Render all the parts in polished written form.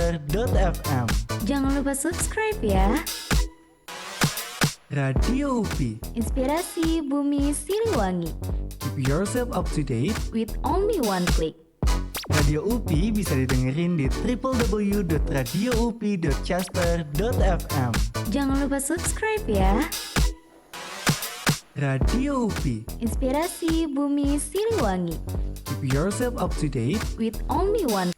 casper.fm. Jangan lupa subscribe ya. Radio UPI. Inspirasi Bumi Siliwangi. Keep yourself up to date with only one click. Radio UPI bisa didengerin di www.radioupi.casper.fm. Jangan lupa subscribe ya. Radio UPI. Inspirasi Bumi Siliwangi. Keep yourself up to date with only one.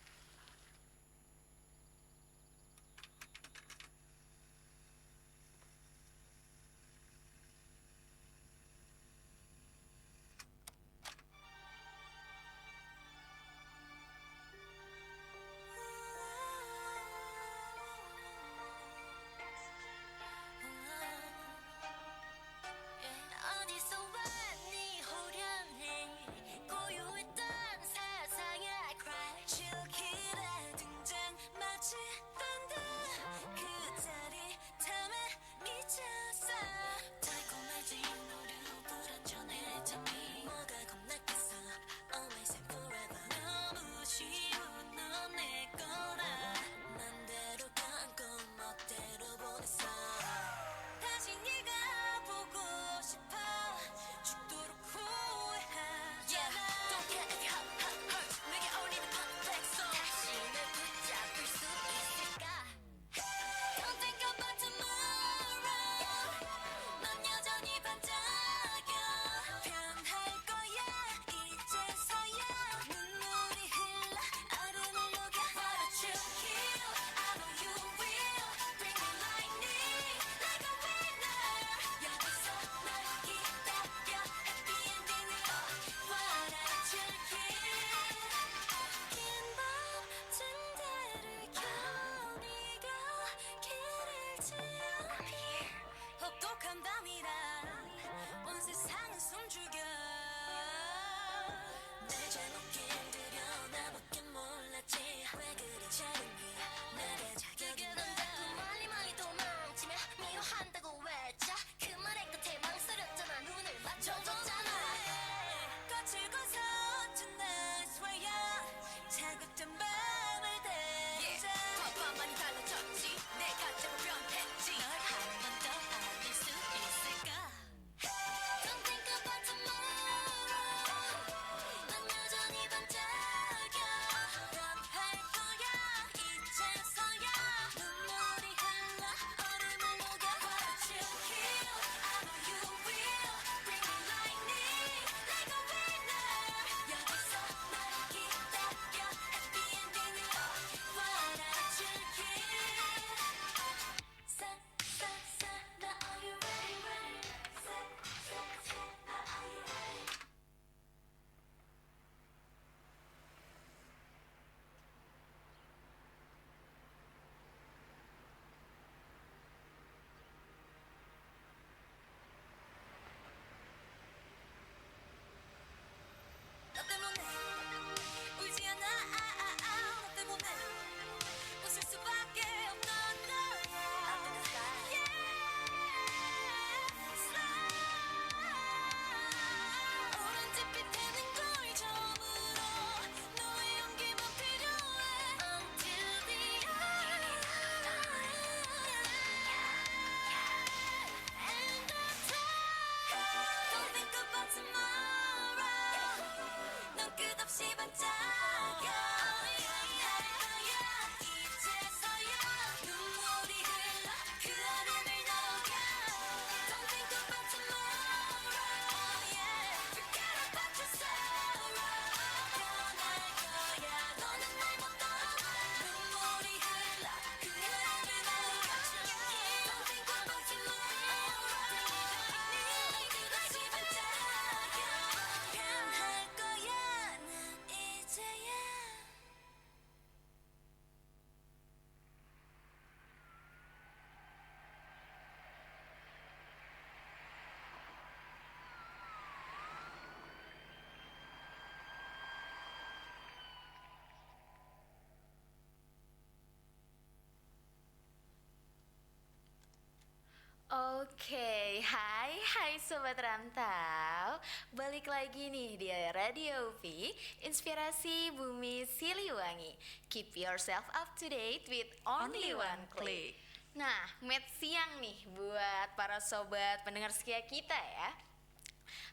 Oke, hai Sobat Rantau. Balik lagi nih di Radio UPI, Inspirasi Bumi Siliwangi. Keep yourself up to date with only one click. Nah, met siang nih buat para sobat pendengar setia kita ya.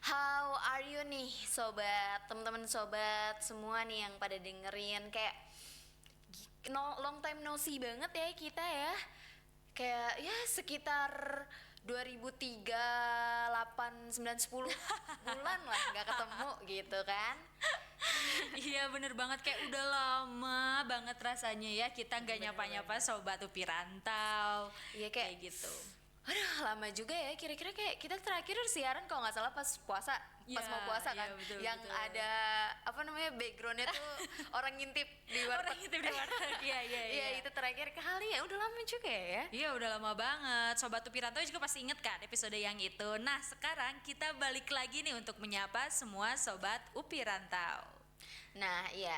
How are you nih sobat, teman-teman sobat semua nih yang pada dengerin kayak long time no see banget ya kita ya. Kayak ya sekitar 2003, 8, 9, 10 bulan lah nggak ketemu gitu kan. Iya bener banget, kayak udah lama banget rasanya ya kita nggak nyapa-nyapa sobat UPI Rantau. Iya kayak gitu. Aduh lama juga ya, kira-kira kayak kita terakhir siaran kalau nggak salah pas puasa, pas Iya, mau puasa kan, iya, betul, yang betul. ada apa namanya backgroundnya tuh orang ngintip di warteg. Orang ngintip di warteg, iya. Iya itu terakhir kali ya, udah lama juga ya. Iya udah lama banget, sobat UPI Rantau juga pasti inget kan episode yang itu. Nah sekarang kita balik lagi nih untuk menyapa semua sobat UPI Rantau. Nah iya,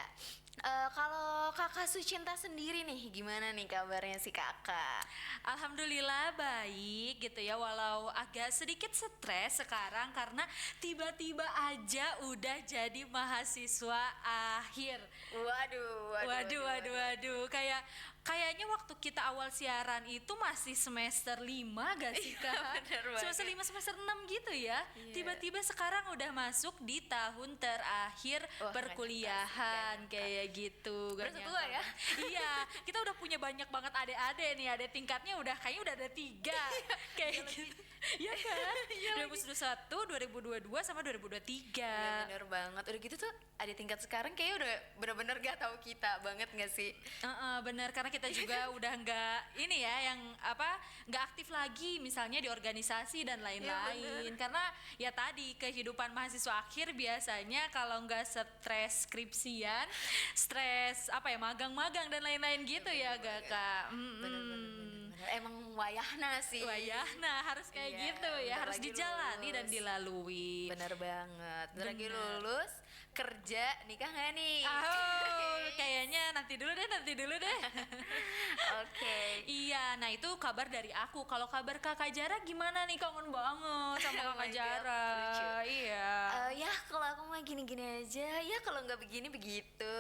kalau kakak Sucinta sendiri nih gimana nih kabarnya si kakak? Alhamdulillah baik gitu ya, walau agak sedikit stres sekarang karena tiba-tiba aja udah jadi mahasiswa akhir. Waduh, kayaknya waktu kita awal siaran itu masih semester 5 gak sih Kak? Bener banget. Semester 5, semester 6 gitu ya. Iya. Tiba-tiba sekarang udah masuk di tahun terakhir Wah, perkuliahan gak nyangka. kayak gitu. Udah Gak setua nyangka. ya? Iya, kita udah punya banyak banget adik-adik nih, adik tingkatnya kayaknya udah ada 3 kayak gitu. Iya kan? 2021, 2022 sama 2023. Bener banget, udah gitu tuh adik tingkat sekarang kayaknya udah bener-bener gak tahu kita banget gak sih? Bener, karena kita juga udah nggak ini ya, yang apa, nggak aktif lagi misalnya di organisasi dan lain-lain. Karena ya tadi kehidupan mahasiswa akhir biasanya kalau nggak stres skripsian, stres apa ya, magang-magang dan lain-lain gitu ya gak Kak? Bener-bener emang wayahna sih. Nah harus kayak Iya, gitu ya, bentar harus lagi dijalani lulus. dan dilalui. Bener banget, bentar lagi Bener. lulus, kerja, nikah gak nih? Oh, kayaknya nanti dulu deh. Oke. Iya, nah itu kabar dari aku. Kalau kabar Kakak Jara gimana nih? Kangen banget sama Oh Kakak my God, Jara. lucu. Iya. Ya kalau aku mah gini-gini aja, ya kalau nggak begini begitu.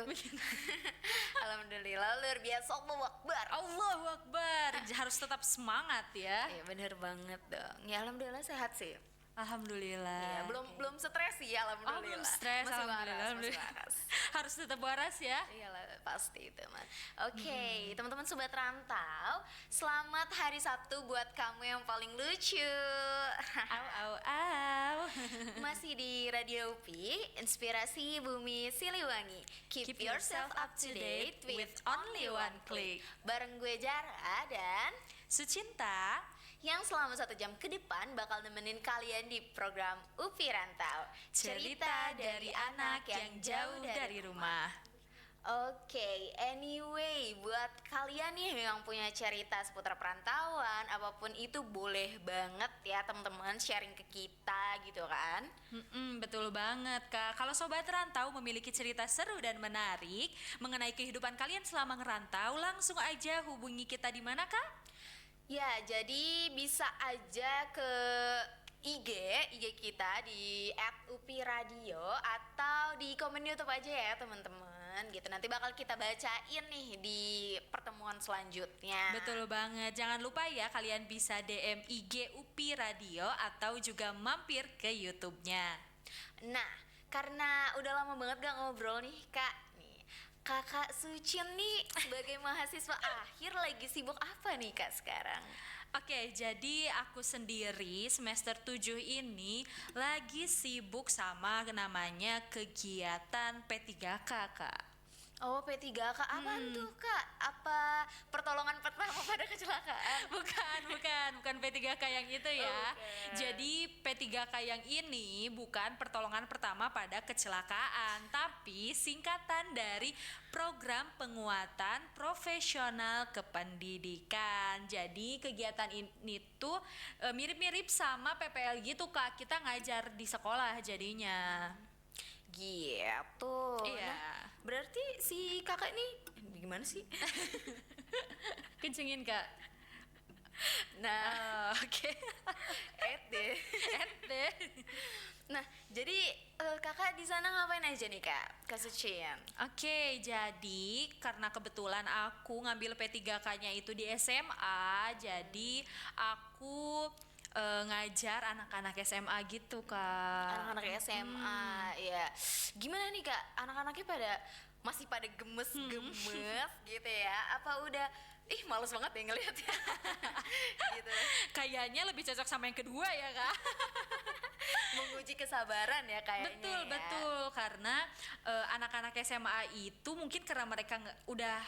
Alhamdulillah luar biasa, Allahu Akbar. Allahu Akbar. Harus tetap semangat ya. Iya bener banget dong. Ya alhamdulillah sehat sih. Alhamdulillah. Iya belum stres sih alhamdulillah. Oh, belum stres. Masih Alhamdulillah. waras, masih Alhamdulillah. waras. Harus tetap waras ya. Iyalah pasti itu man. Oke, teman-teman sobat rantau, selamat hari Sabtu buat kamu yang paling lucu. Au. Masih di Radio UPI, Inspirasi Bumi Siliwangi. Keep yourself up to date with only one click. Bareng gue Jara dan Sucinta. yang selama 1 jam ke depan bakal nemenin kalian di program UPI Rantau, Cerita dari anak yang jauh dari rumah. Oke, anyway, buat kalian nih yang punya cerita seputar perantauan, apapun itu boleh banget ya teman-teman sharing ke kita gitu kan. Betul banget Kak. Kalau Sobat Rantau memiliki cerita seru dan menarik mengenai kehidupan kalian selama ngerantau, langsung aja hubungi kita di mana Kak? Ya, jadi bisa aja ke IG kita di @upiradio atau di komen YouTube aja ya teman-teman gitu. Nanti bakal kita bacain nih di pertemuan selanjutnya. Betul banget. Jangan lupa ya kalian bisa DM IG UPI Radio atau juga mampir ke YouTube-nya. Nah, karena udah lama banget gak ngobrol nih Kak. Nih, Kakak Sucin nih sebagai mahasiswa akhir lagi sibuk apa nih Kak sekarang? Oke, jadi aku sendiri semester 7 ini lagi sibuk sama namanya kegiatan P3K, Kak. Oh, P3K apaan tuh Kak? Apa pertolongan pertama pada kecelakaan? Bukan P3K yang itu ya. Bukan. Jadi P3K yang ini bukan pertolongan pertama pada kecelakaan, tapi singkatan dari Program Penguatan Profesional Kependidikan. Jadi kegiatan ini tuh mirip-mirip sama PPL gitu Kak. Kita ngajar di sekolah jadinya. Gitu. Iya. Nah, berarti si kakak ini gimana sih? Kencengin Kak. Nah, Oke. deh. Ente. Nah, jadi kakak di sana ngapain aja nih kak? Kak Sucian. Oke, jadi karena kebetulan aku ngambil P3K-nya itu di SMA, jadi aku ngajar anak-anak SMA gitu, Kak. Anak-anak SMA, ya. Gimana nih kak? Anak-anaknya masih pada gemes-gemes gitu ya? Apa udah, males banget ya ngeliatnya. Gitu. Kayaknya lebih cocok sama yang kedua ya, Kak. Menguji kesabaran ya kayaknya. Betul, ya. betul. Karena anak-anak SMA itu mungkin karena mereka udah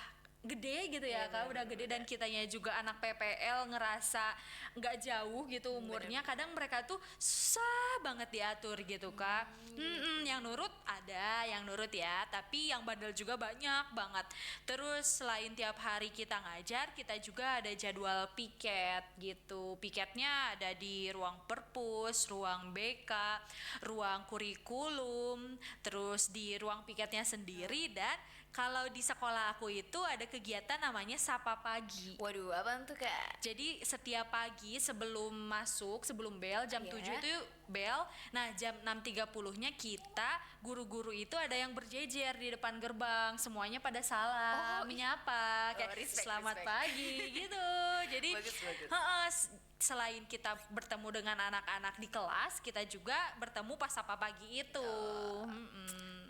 gede gitu ya, Iya, Kak, udah gede dan kitanya juga anak PPL ngerasa nggak jauh gitu umurnya. Kadang mereka tuh susah banget diatur gitu, Kak. Yang nurut ada, yang nurut ya, tapi yang bandel juga banyak banget. Terus selain tiap hari kita ngajar, kita juga ada jadwal piket gitu. Piketnya ada di ruang perpus, ruang BK, ruang kurikulum, terus di ruang piketnya sendiri. Dan kalau di sekolah aku itu ada kegiatan namanya Sapa Pagi. Waduh, apaan tuh kak? Jadi setiap pagi sebelum masuk, sebelum bel jam Iya. 7 itu bel. Nah, jam 6.30-nya kita guru-guru itu ada yang berjejer di depan gerbang. Semuanya pada salam, menyapa kayak respect, selamat respect. pagi gitu. Jadi Bagus, bagus. selain kita bertemu dengan anak-anak di kelas, kita juga bertemu pas Sapa Pagi itu.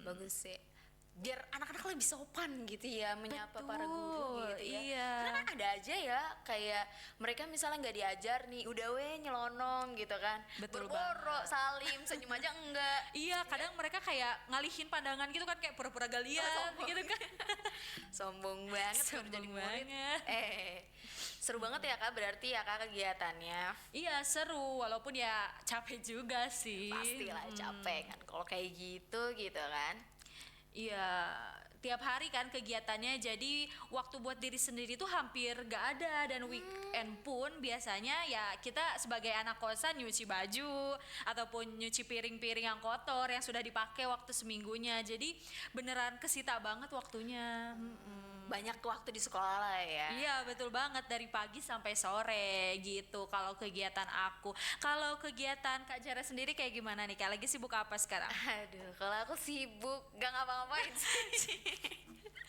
Bagus sih. Biar anak-anak lebih sopan gitu ya menyapa para guru Betul, gitu ya. iya. Karena kan ada aja ya kayak mereka misalnya nggak diajar nih, udah nyelonong gitu kan. Betul Berboro, salim, senyum aja enggak. Iya, kadang mereka kayak ngalihin pandangan gitu kan, kayak pura-pura galian sombong. gitu kan. Sombong banget baru Sombong jadi murid. banget. Seru banget ya kak, berarti ya kak kegiatannya. Iya, seru walaupun ya capek juga sih. Pastilah capek kan kalau kayak gitu kan. Iya, tiap hari kan kegiatannya, jadi waktu buat diri sendiri tuh hampir gak ada. Dan weekend pun biasanya ya kita sebagai anak kosan nyuci baju ataupun nyuci piring-piring yang kotor yang sudah dipakai waktu seminggunya. Jadi beneran kesita banget waktunya. Banyak waktu di sekolah lah ya. Iya, betul banget, dari pagi sampai sore gitu kalau kegiatan aku. Kalau kegiatan Kak Jara sendiri kayak gimana nih, Kak? Lagi sibuk apa sekarang? Aduh, kalau aku sibuk gak ngapa-ngapain sih.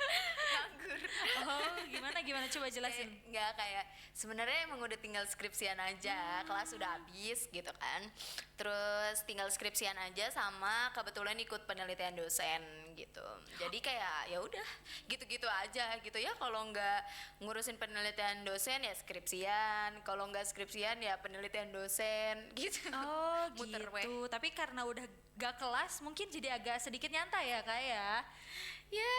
Nganggur. Oh, gimana coba jelasin. Nggak, kayak sebenarnya emang udah tinggal skripsian aja, kelas udah habis gitu kan. Terus tinggal skripsian aja sama kebetulan ikut penelitian dosen gitu. Jadi kayak ya udah gitu-gitu aja gitu ya. Kalau nggak ngurusin penelitian dosen ya skripsian, kalau nggak skripsian ya penelitian dosen gitu. Oh Muter weh. gitu, tapi karena udah gak kelas mungkin jadi agak sedikit nyantai ya, Kak ya? Ya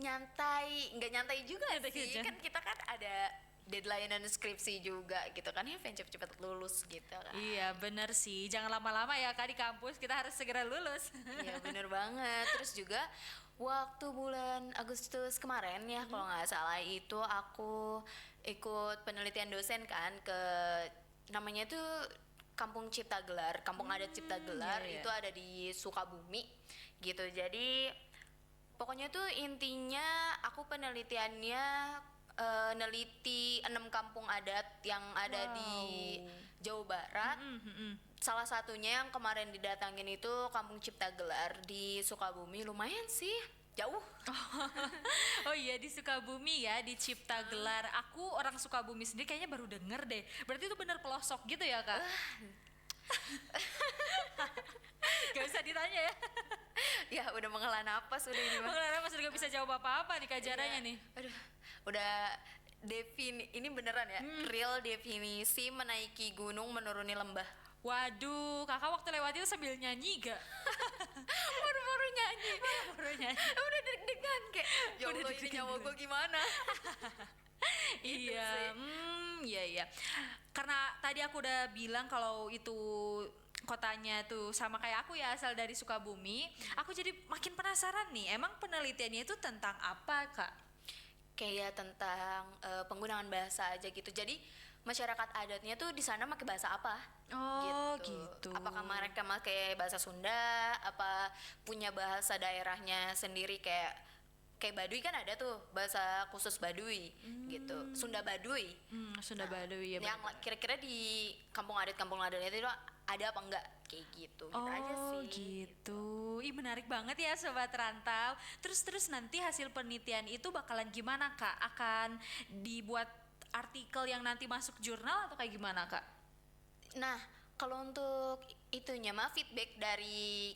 nyantai, nggak nyantai juga Nyantai sih aja. kan kita kan ada deadline dan skripsi juga gitu kan ya, pengen cepet-cepet lulus gitu kan. Iya bener sih, jangan lama-lama ya Kak di kampus, kita harus segera lulus. Iya bener banget. Terus juga waktu bulan Agustus kemarin ya kalau nggak salah itu aku ikut penelitian dosen kan ke namanya tuh Kampung Cipta Gelar, Kampung Adat Cipta Gelar. iya. Itu ada di Sukabumi gitu. Jadi pokoknya tuh intinya aku penelitiannya neliti 6 kampung adat yang ada di Jawa Barat. Salah satunya yang kemarin didatangin itu Kampung Cipta Gelar di Sukabumi. Lumayan sih, jauh. Oh iya, di Sukabumi ya, di Cipta Gelar. Aku orang Sukabumi sendiri kayaknya baru denger deh. Berarti itu bener pelosok gitu ya, Kak? Gak usah ditanya ya. Ya udah menghela napas udah ini mah. Mengenai Mas juga bisa jawab apa-apa nih Kak Jaranya nih. Aduh, udah ini beneran ya, real definisi menaiki gunung menuruni lembah. Waduh, kakak waktu lewat itu sambil nyanyi gak? Baru-baru nyanyi. Baru nyanyi. Udah deg-degan kayak, ya Udah Allah ini deg-degan nyawa dulu. gue gimana. Iya, sih. Iya. Karena tadi aku udah bilang kalau itu kotanya tuh sama kayak aku ya, asal dari Sukabumi. Aku jadi makin penasaran nih, emang penelitiannya itu tentang apa, Kak? Kayak tentang penggunaan bahasa aja gitu. Jadi masyarakat adatnya tuh di sana pakai bahasa apa? Oh, gitu. Apakah mereka pakai bahasa Sunda? Apa punya bahasa daerahnya sendiri kayak kayak Baduy kan ada tuh bahasa khusus Baduy gitu, Sunda Baduy. Sunda Baduy ya. Yang kira-kira di kampung adat itu ada apa enggak kayak gitu, gitu aja Oh sih. gitu. Ih menarik banget ya Sobat Rantau. Terus nanti hasil penelitian itu bakalan gimana Kak? Akan dibuat artikel yang nanti masuk jurnal atau kayak gimana Kak? Nah, kalau untuk itunya mah feedback dari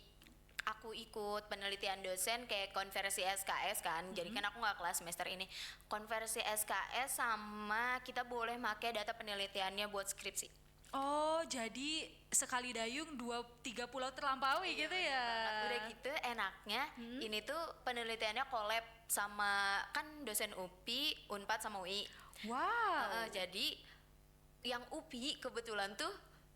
aku ikut penelitian dosen kayak konversi SKS kan. Jadi kan aku nggak kelas semester ini. Konversi SKS sama kita boleh pakai data penelitiannya buat skripsi. Oh jadi sekali dayung 2-3 pulau terlampaui gitu ya? Udah gitu enaknya ini tuh penelitiannya collab sama kan dosen UPI, Unpad sama UI. Wow. Jadi yang UPI kebetulan tuh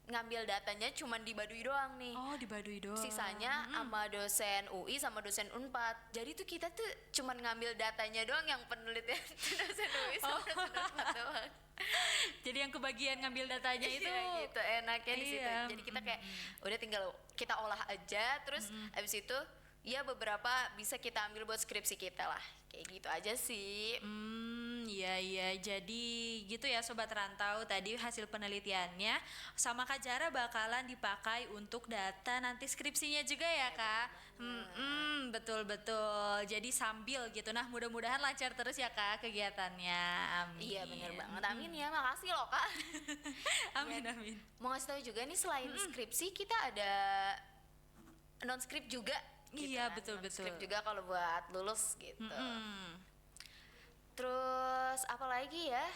ngambil datanya cuman di Baduy doang nih. Oh di Baduy doang. Sisanya sama dosen UI sama dosen Unpad. Jadi tuh kita tuh cuman ngambil datanya doang, yang penelitian dosen UI sama dosen Unpad doang. Jadi yang kebagian ngambil datanya itu. Iya gitu enaknya di situ. Iya. Jadi kita kayak udah tinggal kita olah aja, terus abis itu ya beberapa bisa kita ambil buat skripsi kita lah. Kayak gitu aja sih. Iya. Jadi gitu ya Sobat Rantau, tadi hasil penelitiannya sama Kak Jara bakalan dipakai untuk data nanti skripsinya juga ya Kak. Betul. Jadi sambil gitu. Nah mudah-mudahan lancar terus ya Kak kegiatannya. Amin. Iya bener banget. Amin ya, makasih loh Kak. Amin. Mau ngasih tahu juga nih, selain skripsi kita ada non skrip juga. Iya, kan. betul. Non-skrip juga kalau buat lulus gitu. Terus apa lagi ya?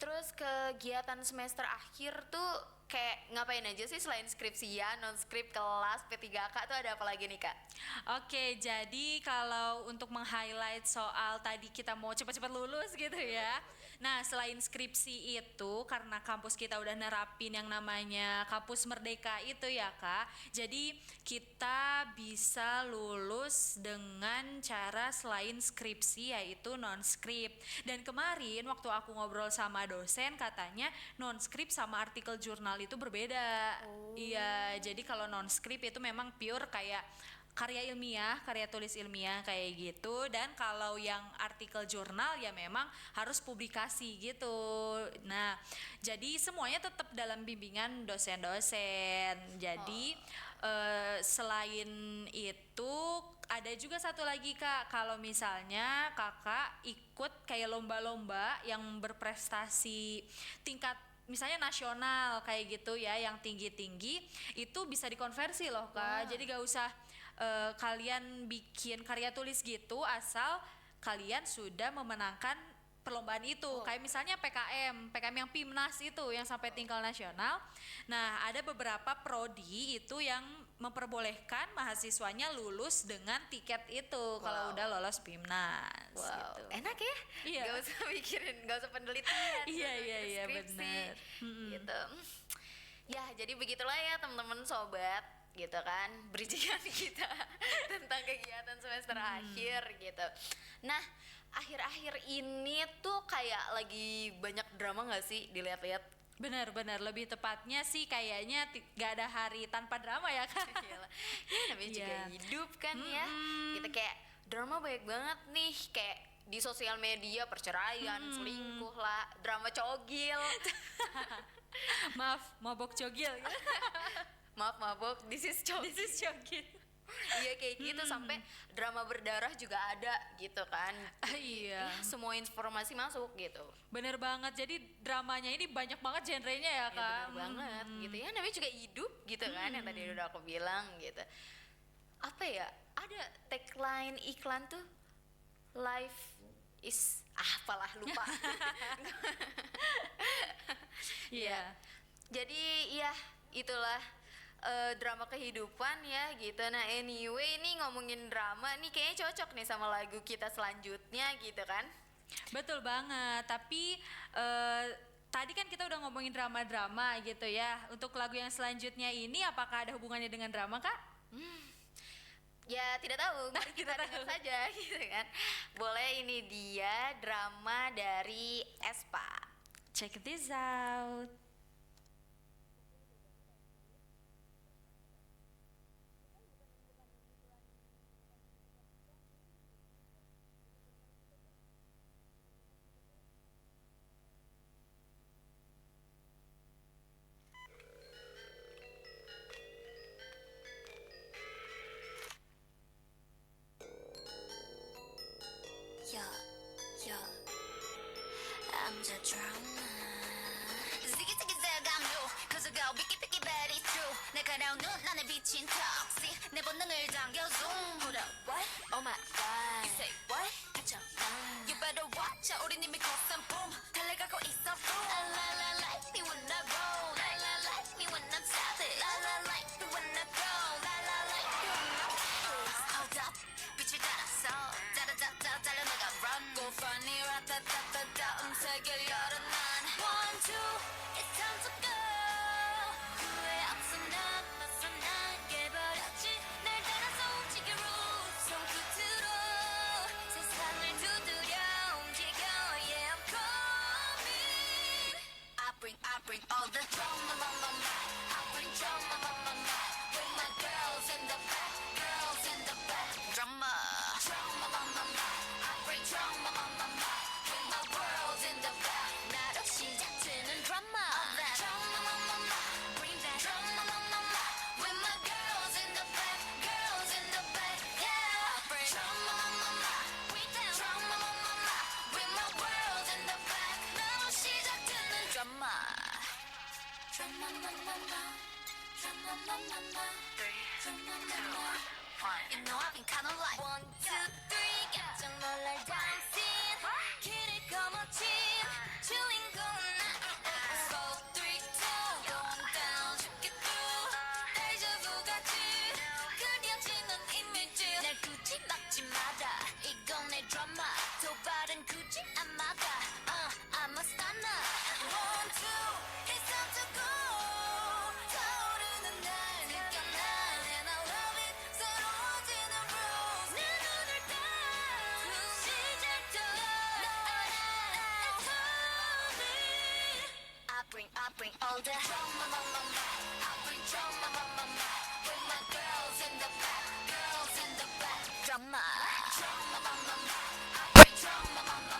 Terus kegiatan semester akhir tuh kayak ngapain aja sih selain skripsian, non skrip, kelas, P3K tuh ada apa lagi nih Kak? Oke, jadi kalau untuk meng-highlight soal tadi kita mau cepat-cepat lulus gitu ya. Nah, selain skripsi itu karena kampus kita udah nerapin yang namanya kampus merdeka itu ya Kak. Jadi kita bisa lulus dengan cara selain skripsi yaitu non-skrip. Dan kemarin waktu aku ngobrol sama dosen katanya non-skrip sama artikel jurnal itu berbeda. Iya, jadi kalau non-skrip itu memang pure kayak karya ilmiah, karya tulis ilmiah kayak gitu. Dan kalau yang artikel jurnal ya memang harus publikasi gitu. Nah, jadi semuanya tetap dalam bimbingan dosen-dosen. Jadi selain itu ada juga satu lagi Kak, kalau misalnya Kakak ikut kayak lomba-lomba yang berprestasi tingkat misalnya nasional kayak gitu ya, yang tinggi-tinggi itu bisa dikonversi loh Kak. Jadi gak usah kalian bikin karya tulis gitu, asal kalian sudah memenangkan perlombaan itu. Kayak misalnya PKM yang PIMNAS itu yang sampai tingkat nasional. Nah, ada beberapa prodi itu yang memperbolehkan mahasiswanya lulus dengan tiket itu kalau udah lolos PIMNAS gitu. Enak ya? Iya. Gak usah mikirin, gak usah penelitian. Iya, gak usah iya, mikir iya, skripsi, benar. gitu. Ya, jadi begitulah ya teman-teman sobat, gitu kan, bridgingan kita tentang kegiatan semester akhir gitu. Nah, akhir-akhir ini tuh kayak lagi banyak drama gak sih dilihat-lihat? Benar, lebih tepatnya sih kayaknya gak ada hari tanpa drama ya Kak. Iyalah. Ya namanya juga Iya. hidup kan ya. Kita kayak drama banyak banget nih, kayak di sosial media perceraian, selingkuh lah, drama cogil. Maaf, mabok cogil gitu. Maaf mabok, this is cogil. This is cogil. Iya kayak gitu, sampai drama berdarah juga ada gitu kan. Iya. Ya, semua informasi masuk gitu. Bener banget, jadi dramanya ini banyak banget genrenya ya Ya Kak. benar banget gitu ya, namanya juga hidup gitu kan, yang tadi udah aku bilang gitu. Apa ya, ada tagline iklan tuh, life is apalah lupa. Iya. Jadi ya itulah drama kehidupan ya gitu. Nah anyway, ini ngomongin drama nih kayaknya cocok nih sama lagu kita selanjutnya gitu kan. Betul banget, tapi tadi kan kita udah ngomongin drama-drama gitu ya. Untuk lagu yang selanjutnya ini apakah ada hubungannya dengan drama Kak? Ya tidak tahu, mari kita dengar saja gitu kan. Boleh, ini dia drama dari Espa. Check this out. 남자 drama 지기지기제감요 커져가 비키비키 very true 날카로운 눈 안에 비친 턱시 내 본능을 당겨 zoom Hold up, what? Oh my god You say what? 가져 You better watch out 우린 이미 cross and boom 달려가고 있어 boom La la la like me when I roll La la like me when I'm savage La la like me when I go La la like me when I pose Hold up 빛을 따라서 짜라짜짜 달려나가 run Go funny 라타타타타 음색을 열어 난 One, two, it's time to go 후회 없어 난 벗어나게 버렸지 날 따라서 움직여 rules 손끝으로 세상을 두드려 움직여 Yeah, I'm coming I bring all the drama, mama, I bring drama, mama, with my girls in the back, girls in the back. Drama, drama, mama, I bring drama, mama, with my world in the back. 나로 시작되는 drama, drama, mama, bring that drama, mama, with my girls in the back, girls in the back. Yeah, I bring drama, mama, with that drama, mama, with my world in the back. 나로 시작되는 drama. Drama, mama, drama, mama, 3, 2, 1. You know I've been kinda like 1, 2, 3. 깜짝 놀랄 dancing. 길을 거머쥔 주인공은 나. 4, 3, 2. Going down, check it through. 데자vu 같이 그려지는 이미지. 날 굳이 막지 마라. 이건 내 드라마. 도발은 굳이 안 막아. I'm a stunner. 1, 2, it's time to go. 타오르는 날 느껴 난 and I love it. 새로워지는 rules. 내 눈을 딱 시작되어 It's coming. I bring all the drama, mama. I bring drama, mama. With my girls in the back, girls in the back. Drama, drama, mama. I bring drama, mama.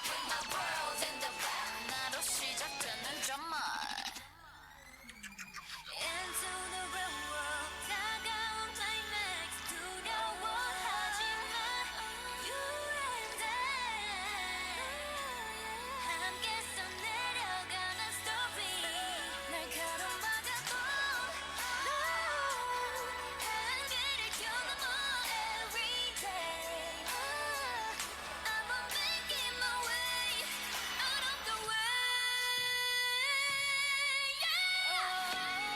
With my world in the back. 나로 시작되는 drama. Into the real world. 다가온 climax. 두려워하지마. You and I. 함께 써내려가는 story. 날카로운 vagabond. 한계를 겨넘어 every day. I'ma make it my way out of the way. Yeah.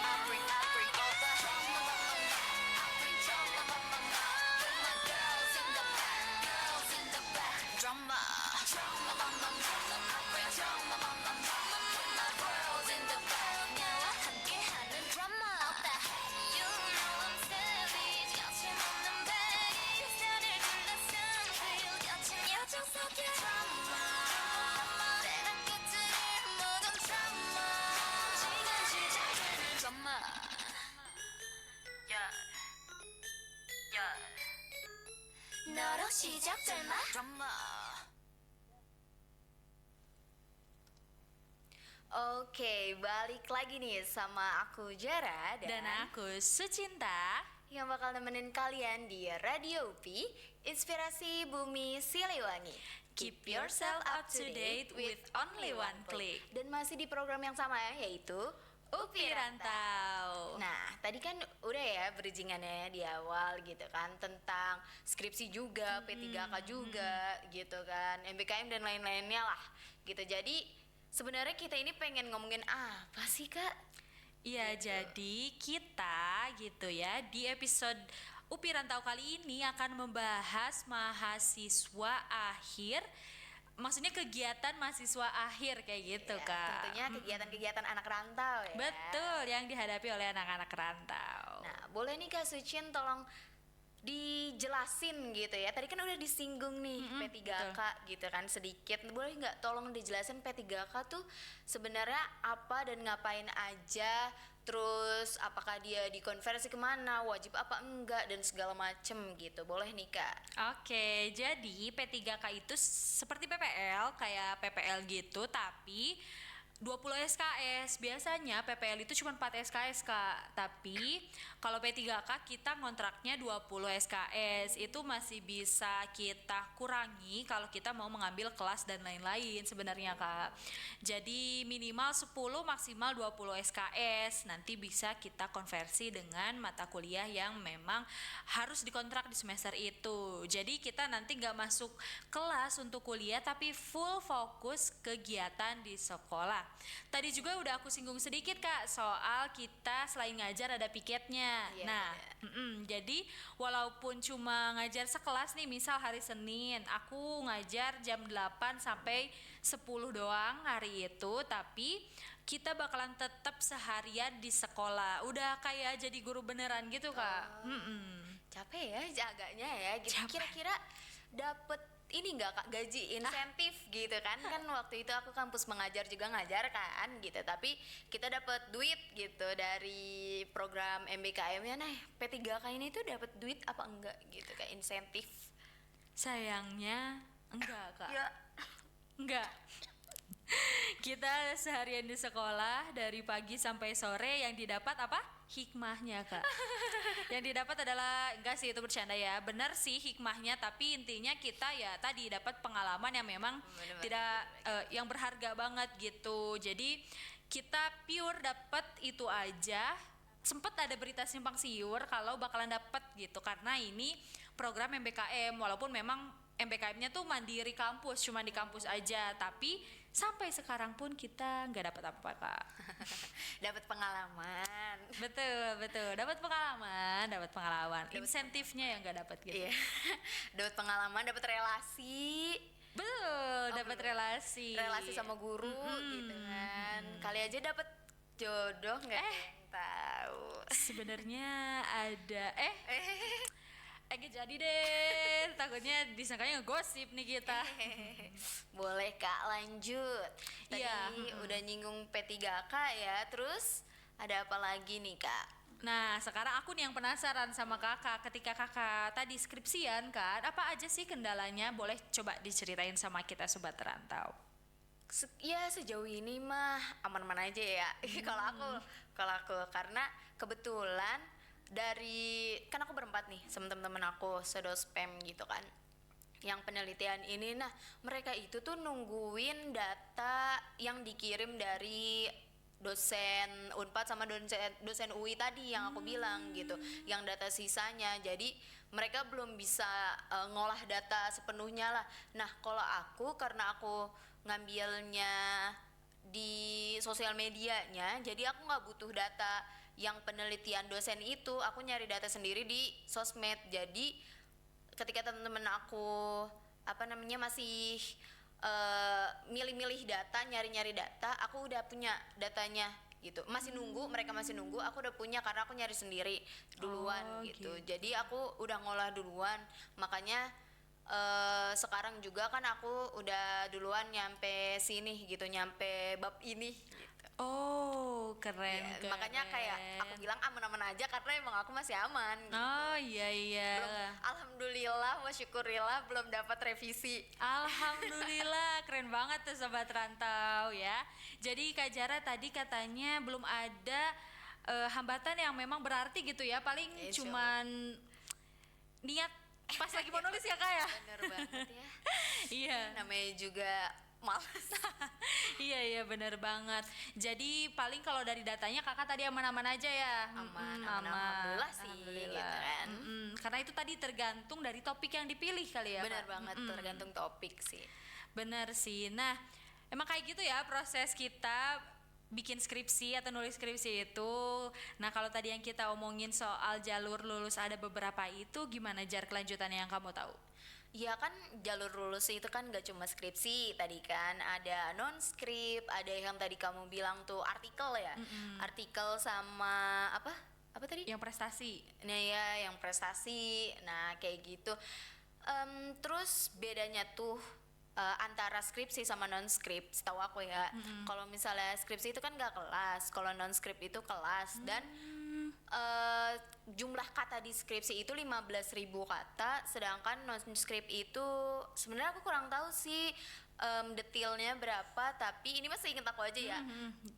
I bring all the drama, mama. I bring drama, mama. With my girls in the back, girls in the back. Drama, drama, mama. I bring drama, mama. With my world in the back. 나와 함께하는 drama. You know I'm savage. 거침없는 babe. 나를 둘러싼 feel. 거친 여정 속의 drama. 때랑 끝을 모든 drama. 지금 시작되는 drama. Yeah, yeah. 너로 시작될 마 drama. Oke, balik lagi nih sama aku Jara Dan aku Sucinta. yang bakal nemenin kalian di Radio UPI, Inspirasi Bumi Siliwangi. Keep yourself up to date with only one click. Dan masih di program yang sama ya, yaitu UPI Rantau. Nah, tadi kan udah ya bridgingannya di awal gitu kan, tentang skripsi juga, P3K juga gitu kan, MBKM dan lain-lainnya lah gitu. Jadi sebenarnya kita ini pengen ngomongin apa sih, Kak? Iya, jadi kita gitu ya di episode UPI Rantau kali ini akan membahas mahasiswa akhir. Maksudnya kegiatan mahasiswa akhir kayak gitu, Ya, Kak. tentunya kegiatan-kegiatan anak rantau ya. Betul, yang dihadapi oleh anak-anak rantau. Nah, boleh nih Kak Sucin tolong dijelasin gitu ya. Tadi kan udah disinggung nih P3K gitu kan sedikit. Boleh nggak tolong dijelasin P3K tuh sebenarnya apa dan ngapain aja? Terus apakah dia dikonversi kemana? Wajib apa enggak dan segala macem gitu. Boleh nih Kak. Oke, jadi P3K itu seperti PPL, kayak PPL gitu, tapi 20 SKS. Biasanya PPL itu cuma 4 SKS, Kak. Tapi kalau P3K kita ngontraknya 20 SKS. Itu masih bisa kita kurangi kalau kita mau mengambil kelas dan lain-lain sebenarnya, Kak. Jadi minimal 10 maksimal 20 SKS. Nanti bisa kita konversi dengan mata kuliah yang memang harus dikontrak di semester itu. Jadi kita nanti nggak masuk kelas untuk kuliah tapi full fokus kegiatan di sekolah. Tadi juga udah aku singgung sedikit, Kak, soal kita selain ngajar ada piketnya. Iya, Nah, jadi walaupun cuma ngajar sekelas nih, misal hari Senin aku ngajar jam 8 sampai 10 doang hari itu, tapi kita bakalan tetap seharian di sekolah. Udah kayak jadi guru beneran gitu, Kak. Capek ya jaganya ya gitu. Capek. Kira-kira dapet ini nggak Kak, gaji insentif gitu kan? Kan waktu itu aku kampus mengajar juga ngajar kan gitu, tapi kita dapat duit gitu dari program MBKM-nya. Nah, P3K ini tuh dapat duit apa enggak gitu, kayak insentif? Sayangnya enggak, Kak. Ya, Enggak. Kita seharian di sekolah dari pagi sampai sore, yang didapat apa? Hikmahnya, Kak. Yang didapat adalah, enggak sih itu bercanda ya, benar sih hikmahnya, tapi intinya kita ya tadi dapat pengalaman yang memang Bener-bener, tidak yang berharga banget gitu. Jadi kita pure dapat itu aja. Sempet ada berita simpang siur kalau bakalan dapat gitu, karena ini program MBKM, walaupun memang MBKM-nya tuh mandiri kampus, cuma di kampus aja, tapi sampai sekarang pun kita nggak dapat apa-apa, Kak. dapat pengalaman. Betul, dapat pengalaman. Insentifnya yang nggak dapat gitu. Iya. Dapat pengalaman, dapat relasi. Betul, dapat relasi. Relasi sama guru gitu kan. Kali aja dapat jodoh nggak ada yang tahu. Sebenarnya ada gak jadi deh, takutnya disangkanya ngegosip nih kita. Boleh Kak, lanjut. Tadi Iya, udah nyinggung P3K ya, terus ada apa lagi nih Kak? Nah, sekarang aku nih yang penasaran sama kakak. Ketika kakak tadi skripsian kan, apa aja sih kendalanya? Boleh coba diceritain sama kita Sobat Rantau. Ya sejauh ini mah aman-aman aja ya. Kalau aku karena kebetulan kan aku berempat nih sama temen-temen aku sedospem gitu kan, yang penelitian ini. Nah, mereka itu tuh nungguin data yang dikirim dari dosen Unpad sama dosen UI tadi yang aku bilang gitu, yang data sisanya. Jadi mereka belum bisa ngolah data sepenuhnya lah. Nah, kalau aku karena aku ngambilnya di sosial medianya, jadi aku nggak butuh data yang penelitian dosen itu, aku nyari data sendiri di sosmed. Jadi ketika teman-teman aku masih milih-milih data, nyari-nyari data, aku udah punya datanya gitu. Mereka masih nunggu, aku udah punya karena aku nyari sendiri duluan gitu. Jadi aku udah ngolah duluan, makanya sekarang juga kan aku udah duluan nyampe sini gitu, nyampe bab ini gitu. Oh, keren, Ya, keren. makanya kayak aku bilang aman-aman aja karena emang aku masih aman gitu. Oh iya. Alhamdulillah wa syukurillah belum dapat revisi. Alhamdulillah, keren banget tuh Sobat Rantau ya. Jadi Kak Jara tadi katanya belum ada hambatan yang memang berarti gitu ya. Paling Insya cuman niat pas lagi mau nulis ya, Kak ya. Bener banget ya. Iya. Namanya juga males. Iya bener banget. Jadi paling kalau dari datanya kakak tadi aman-aman aja ya. Aman, aman. alhamdulillah sih, Alhamdulillah. gitu kan. Karena itu tadi tergantung dari topik yang dipilih kali ya. Bener Kak? banget, tergantung topik sih. Bener sih. Nah, emang kayak gitu ya proses kita bikin skripsi atau nulis skripsi itu. Nah, kalau tadi yang kita omongin soal jalur lulus ada beberapa itu, gimana Jar kelanjutannya yang kamu tahu? Iya kan, jalur lulus itu kan gak cuma skripsi tadi kan, ada non skrip, ada yang tadi kamu bilang tuh artikel ya, artikel sama apa tadi? Yang prestasi. Nah ya, yang prestasi, nah kayak gitu. Terus bedanya tuh antara skripsi sama non skrip, setahu aku ya. Kalau misalnya skripsi itu kan gak kelas, kalau non skrip itu kelas. Dan jumlah kata di skripsi itu 15.000 kata, sedangkan non skrip itu sebenarnya aku kurang tahu sih detailnya berapa, tapi ini masih inget aku aja ya.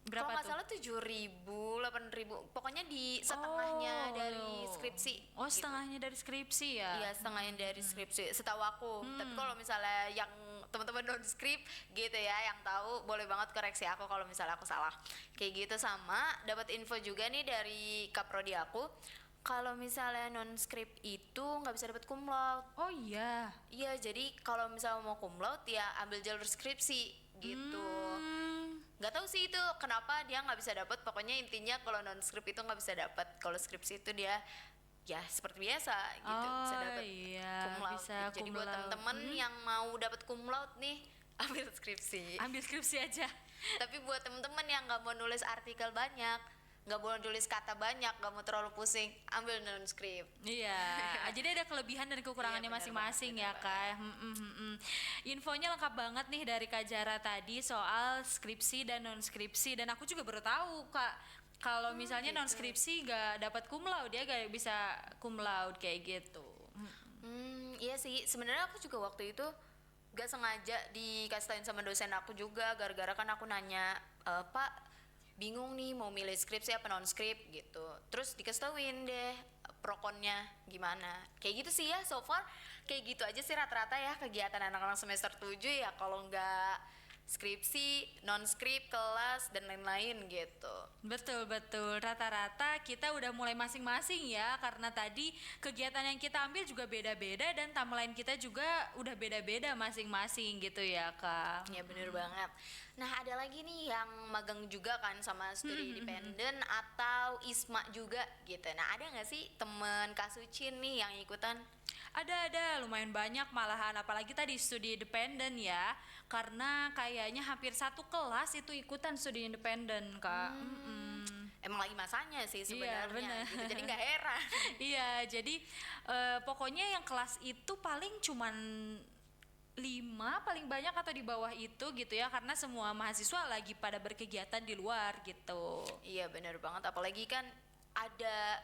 Berapa Kalau nggak tuh? salah 7.000, 8.000, pokoknya di setengahnya dari skripsi. Oh, gitu. setengahnya dari skripsi ya. Iya, setengahnya dari skripsi setahu aku. Tapi kalau misalnya yang teman-teman non skrip gitu ya, yang tahu boleh banget koreksi aku kalau misalnya aku salah. Kayak gitu. Sama dapat info juga nih dari kaprodi aku. Kalau misalnya non skrip itu nggak bisa dapat cum laude. Oh iya. Iya, jadi kalau misalnya mau cum laude ya ambil jalur skripsi gitu. Nggak tahu sih itu kenapa dia nggak bisa dapat. Pokoknya intinya kalau non skrip itu nggak bisa dapat. Kalau skripsi itu dia ya seperti biasa gitu, bisa Oh, dapat iya, cum laude. bisa Gitu. Jadi cum buat laude. temen-temen yang mau dapat cum laude nih ambil skripsi. Ambil skripsi aja. Tapi buat temen-temen yang nggak mau nulis artikel banyak, nggak mau nulis kata banyak, nggak mau terlalu pusing, ambil non skrip. Iya, jadi ada kelebihan dan kekurangannya Iya, bener masing-masing banget, ya Kak. Infonya lengkap banget nih dari Kak Jara tadi soal skripsi dan non skripsi, dan aku juga baru tahu Kak kalau misalnya non skripsi gak dapat cum laude, dia gak bisa cum laude kayak gitu. Iya sih, sebenarnya aku juga waktu itu gak sengaja dikasih tauin sama dosen aku juga, gara-gara kan aku nanya, Pak bingung nih mau milih skripsi apa non skrip gitu, terus dikasih tauin deh pro konnya gimana, kayak gitu sih ya. So far kayak gitu aja sih rata-rata ya kegiatan anak-anak semester 7 ya, kalau nggak skripsi, non skrip, kelas dan lain-lain gitu. Betul, rata-rata kita udah mulai masing-masing ya, karena tadi kegiatan yang kita ambil juga beda-beda dan timeline kita juga udah beda-beda masing-masing gitu ya Kak. Ya bener banget. Nah ada lagi nih yang magang juga kan sama studi independen atau ISMA juga gitu. Nah ada nggak sih temen Kak Sucin nih yang ikutan? Ada lumayan banyak malahan, apalagi tadi studi independen ya, karena kayaknya hampir satu kelas itu ikutan studi independen Kak. Emang lagi masanya sih sebenarnya bener. gitu. Jadi nggak heran. Iya, jadi pokoknya yang kelas itu paling cuman 5 paling banyak atau di bawah itu gitu ya, karena semua mahasiswa lagi pada berkegiatan di luar gitu. Iya bener banget, apalagi kan ada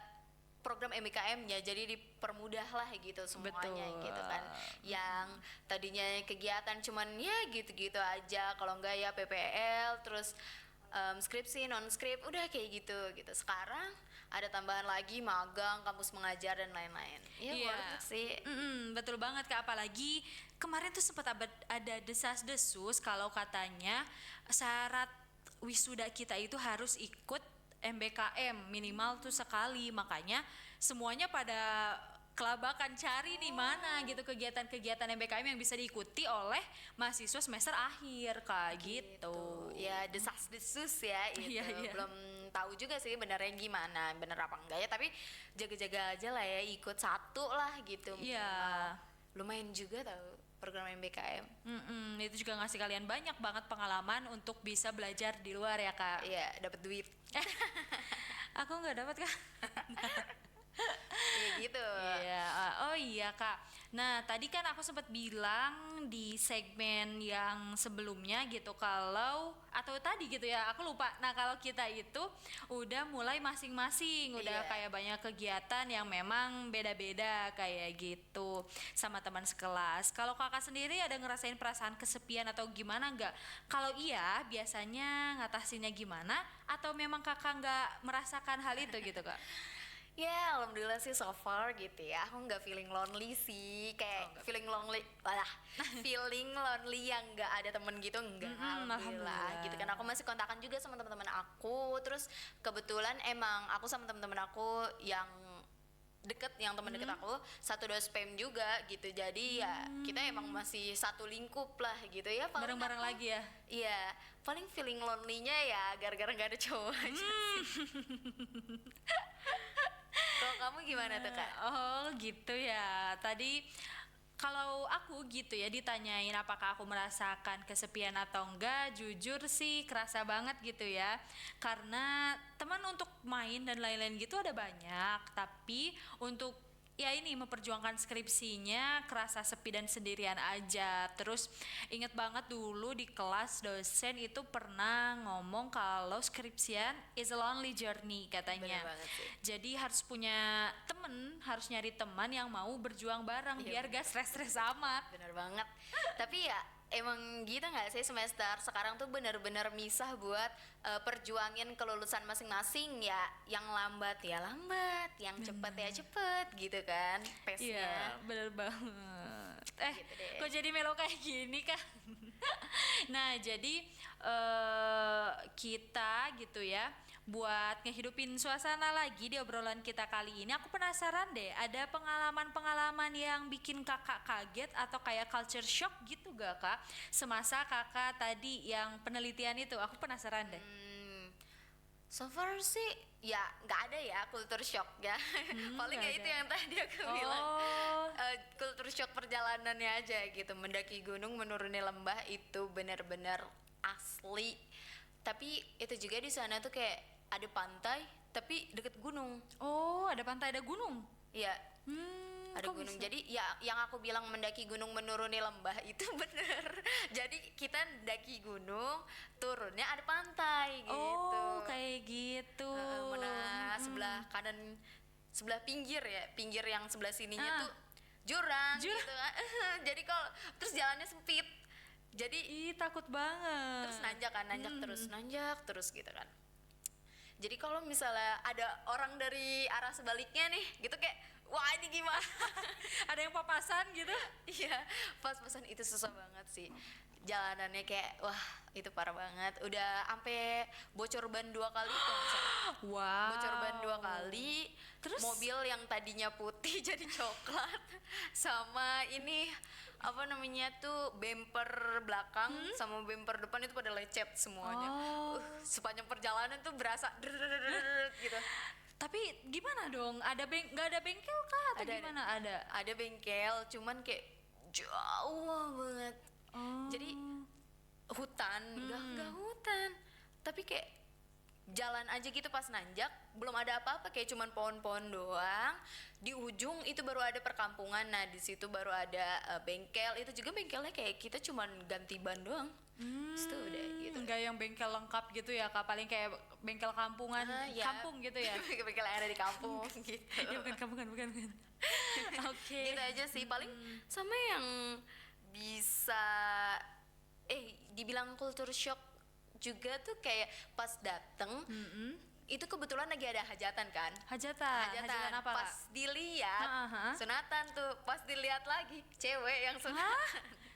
program MBKM-nya, jadi dipermudah lah gitu semuanya. Betul. Gitu kan. Yang tadinya kegiatan cuman ya gitu-gitu aja, kalau enggak ya PPL, terus skripsi, non skrip, udah kayak gitu. Sekarang ada tambahan lagi magang, kampus mengajar dan lain-lain. Ya Iya. worth it sih. Betul banget Kak, apalagi kemarin tuh sempat ada desas-desus kalau katanya syarat wisuda kita itu harus ikut MBKM minimal tuh sekali, makanya semuanya pada kelabakan cari nih mana gitu kegiatan-kegiatan MBKM yang bisa diikuti oleh mahasiswa semester akhir Kak gitu. Ya desas-desus ya itu. Iya. Belum tahu juga sih benernya gimana, bener apa enggak ya, tapi jaga-jaga aja lah ya, ikut satu lah gitu. Iya. Lumayan juga tahu program MBKM. Itu juga ngasih kalian banyak banget pengalaman untuk bisa belajar di luar ya Kak. Iya, dapat duit. Aku nggak dapat Kak. Iya gitu. Iya, oh iya Kak. Nah tadi kan aku sempat bilang di segmen yang sebelumnya gitu kalau atau tadi gitu ya aku lupa. Nah kalau kita itu udah mulai masing-masing, udah Iya. kayak banyak kegiatan yang memang beda-beda kayak gitu sama teman sekelas. Kalau kakak sendiri ada ngerasain perasaan kesepian atau gimana nggak? Kalau iya biasanya ngatasinnya gimana? Atau memang kakak nggak merasakan hal itu gitu Kak? Ya, alhamdulillah sih so far gitu ya. Aku nggak feeling lonely sih, kayak feeling lonely, feeling lonely yang nggak ada temen gitu, enggak. Alhamdulillah alhamdulillah. gitu kan. Aku masih kontakan juga sama teman-teman aku. Terus kebetulan emang aku sama teman-teman aku yang deket, yang teman deket aku satu dospem juga gitu. Jadi ya kita emang masih satu lingkup lah gitu ya. Paling Bareng-bareng aku- lagi ya? Iya, paling feeling lonely-nya ya gara-gara nggak ada cowok aja sih. Kalau kamu gimana tuh Kak? Oh gitu ya. Tadi kalau aku gitu ya ditanyain apakah aku merasakan kesepian atau enggak, jujur sih kerasa banget gitu ya. Karena teman untuk main dan lain-lain gitu ada banyak, tapi untuk ya ini memperjuangkan skripsinya kerasa sepi dan sendirian aja. Terus inget banget dulu di kelas dosen itu pernah ngomong kalau skripsian is a lonely journey katanya. Bener banget sih. Jadi harus punya temen, harus nyari teman yang mau berjuang bareng biar gak stres-stres amat. Bener banget. Tapi ya emang gitu nggak sih semester sekarang tuh bener-bener misah buat perjuangin kelulusan masing-masing ya, yang lambat ya lambat, yang cepet ya cepet gitu kan pace-nya. Iya, bener banget. Gitu deh. Kok jadi melo kayak gini kah? Nah, jadi kita gitu ya, buat ngehidupin suasana lagi di obrolan kita kali ini, aku penasaran deh, ada pengalaman-pengalaman yang bikin kakak kaget atau kayak culture shock gitu gak kak? Semasa kakak tadi yang penelitian itu, aku penasaran deh. So far sih ya nggak ada ya culture shock ya. Paling nggak ya itu ada. yang tadi aku bilang. Oh, Culture shock perjalanannya aja gitu. Mendaki gunung, menuruni lembah itu benar-benar asli. Tapi itu juga di sana tuh kayak ada pantai tapi deket gunung. oh ada pantai, ada gunung. Iya, ada kok gunung. bisa? Jadi ya yang aku bilang mendaki gunung menuruni lembah itu bener. Jadi kita mendaki gunung, turunnya ada pantai gitu. Oh, kayak gitu. Mana sebelah kanan, sebelah pinggir ya, pinggir yang sebelah sininya Ah. tuh jurang, Jurang. gitu kan. Jadi kalau terus jalannya sempit. Jadi Ih, takut banget. terus nanjak kan, nanjak terus gitu kan. Jadi kalau misalnya ada orang dari arah sebaliknya nih, gitu kayak wah ini gimana? Ada yang papasan gitu. Iya, pas-pasan itu susah banget sih. Jalanannya kayak wah itu parah banget. Udah sampai bocor ban 2 kali kok. Wow. Bocor ban 2 kali. Terus? Mobil yang tadinya putih jadi coklat. Sama ini apa namanya tuh bumper belakang sama bumper depan itu pada lecet semuanya. Oh. Sepanjang perjalanan tuh berasa gitu. Tapi gimana dong? Nggak ada bengkel kah atau Ada. gimana? Ada. Ada bengkel, cuman kayak jauh banget. Oh. Jadi hutan, enggak hutan, tapi kayak jalan aja gitu pas nanjak, belum ada apa-apa, kayak cuman pohon-pohon doang. Di ujung itu baru ada perkampungan, nah di situ baru ada bengkel. Itu juga bengkelnya kayak kita cuman ganti ban doang. Itu udah gitu. Nggak yang bengkel lengkap gitu ya kak, paling kayak bengkel kampungan, Ya. kampung gitu ya. Bengkel yang ada di kampung gitu. Ya bukan kampungan, bukan. Oke. Gitu aja sih, paling sama yang bisa dibilang culture shock juga tuh kayak pas dateng itu kebetulan lagi ada hajatan kan. Hajatan apa pas kak? dilihat Aha. sunatan tuh, pas dilihat lagi cewek yang sunatan. Hah?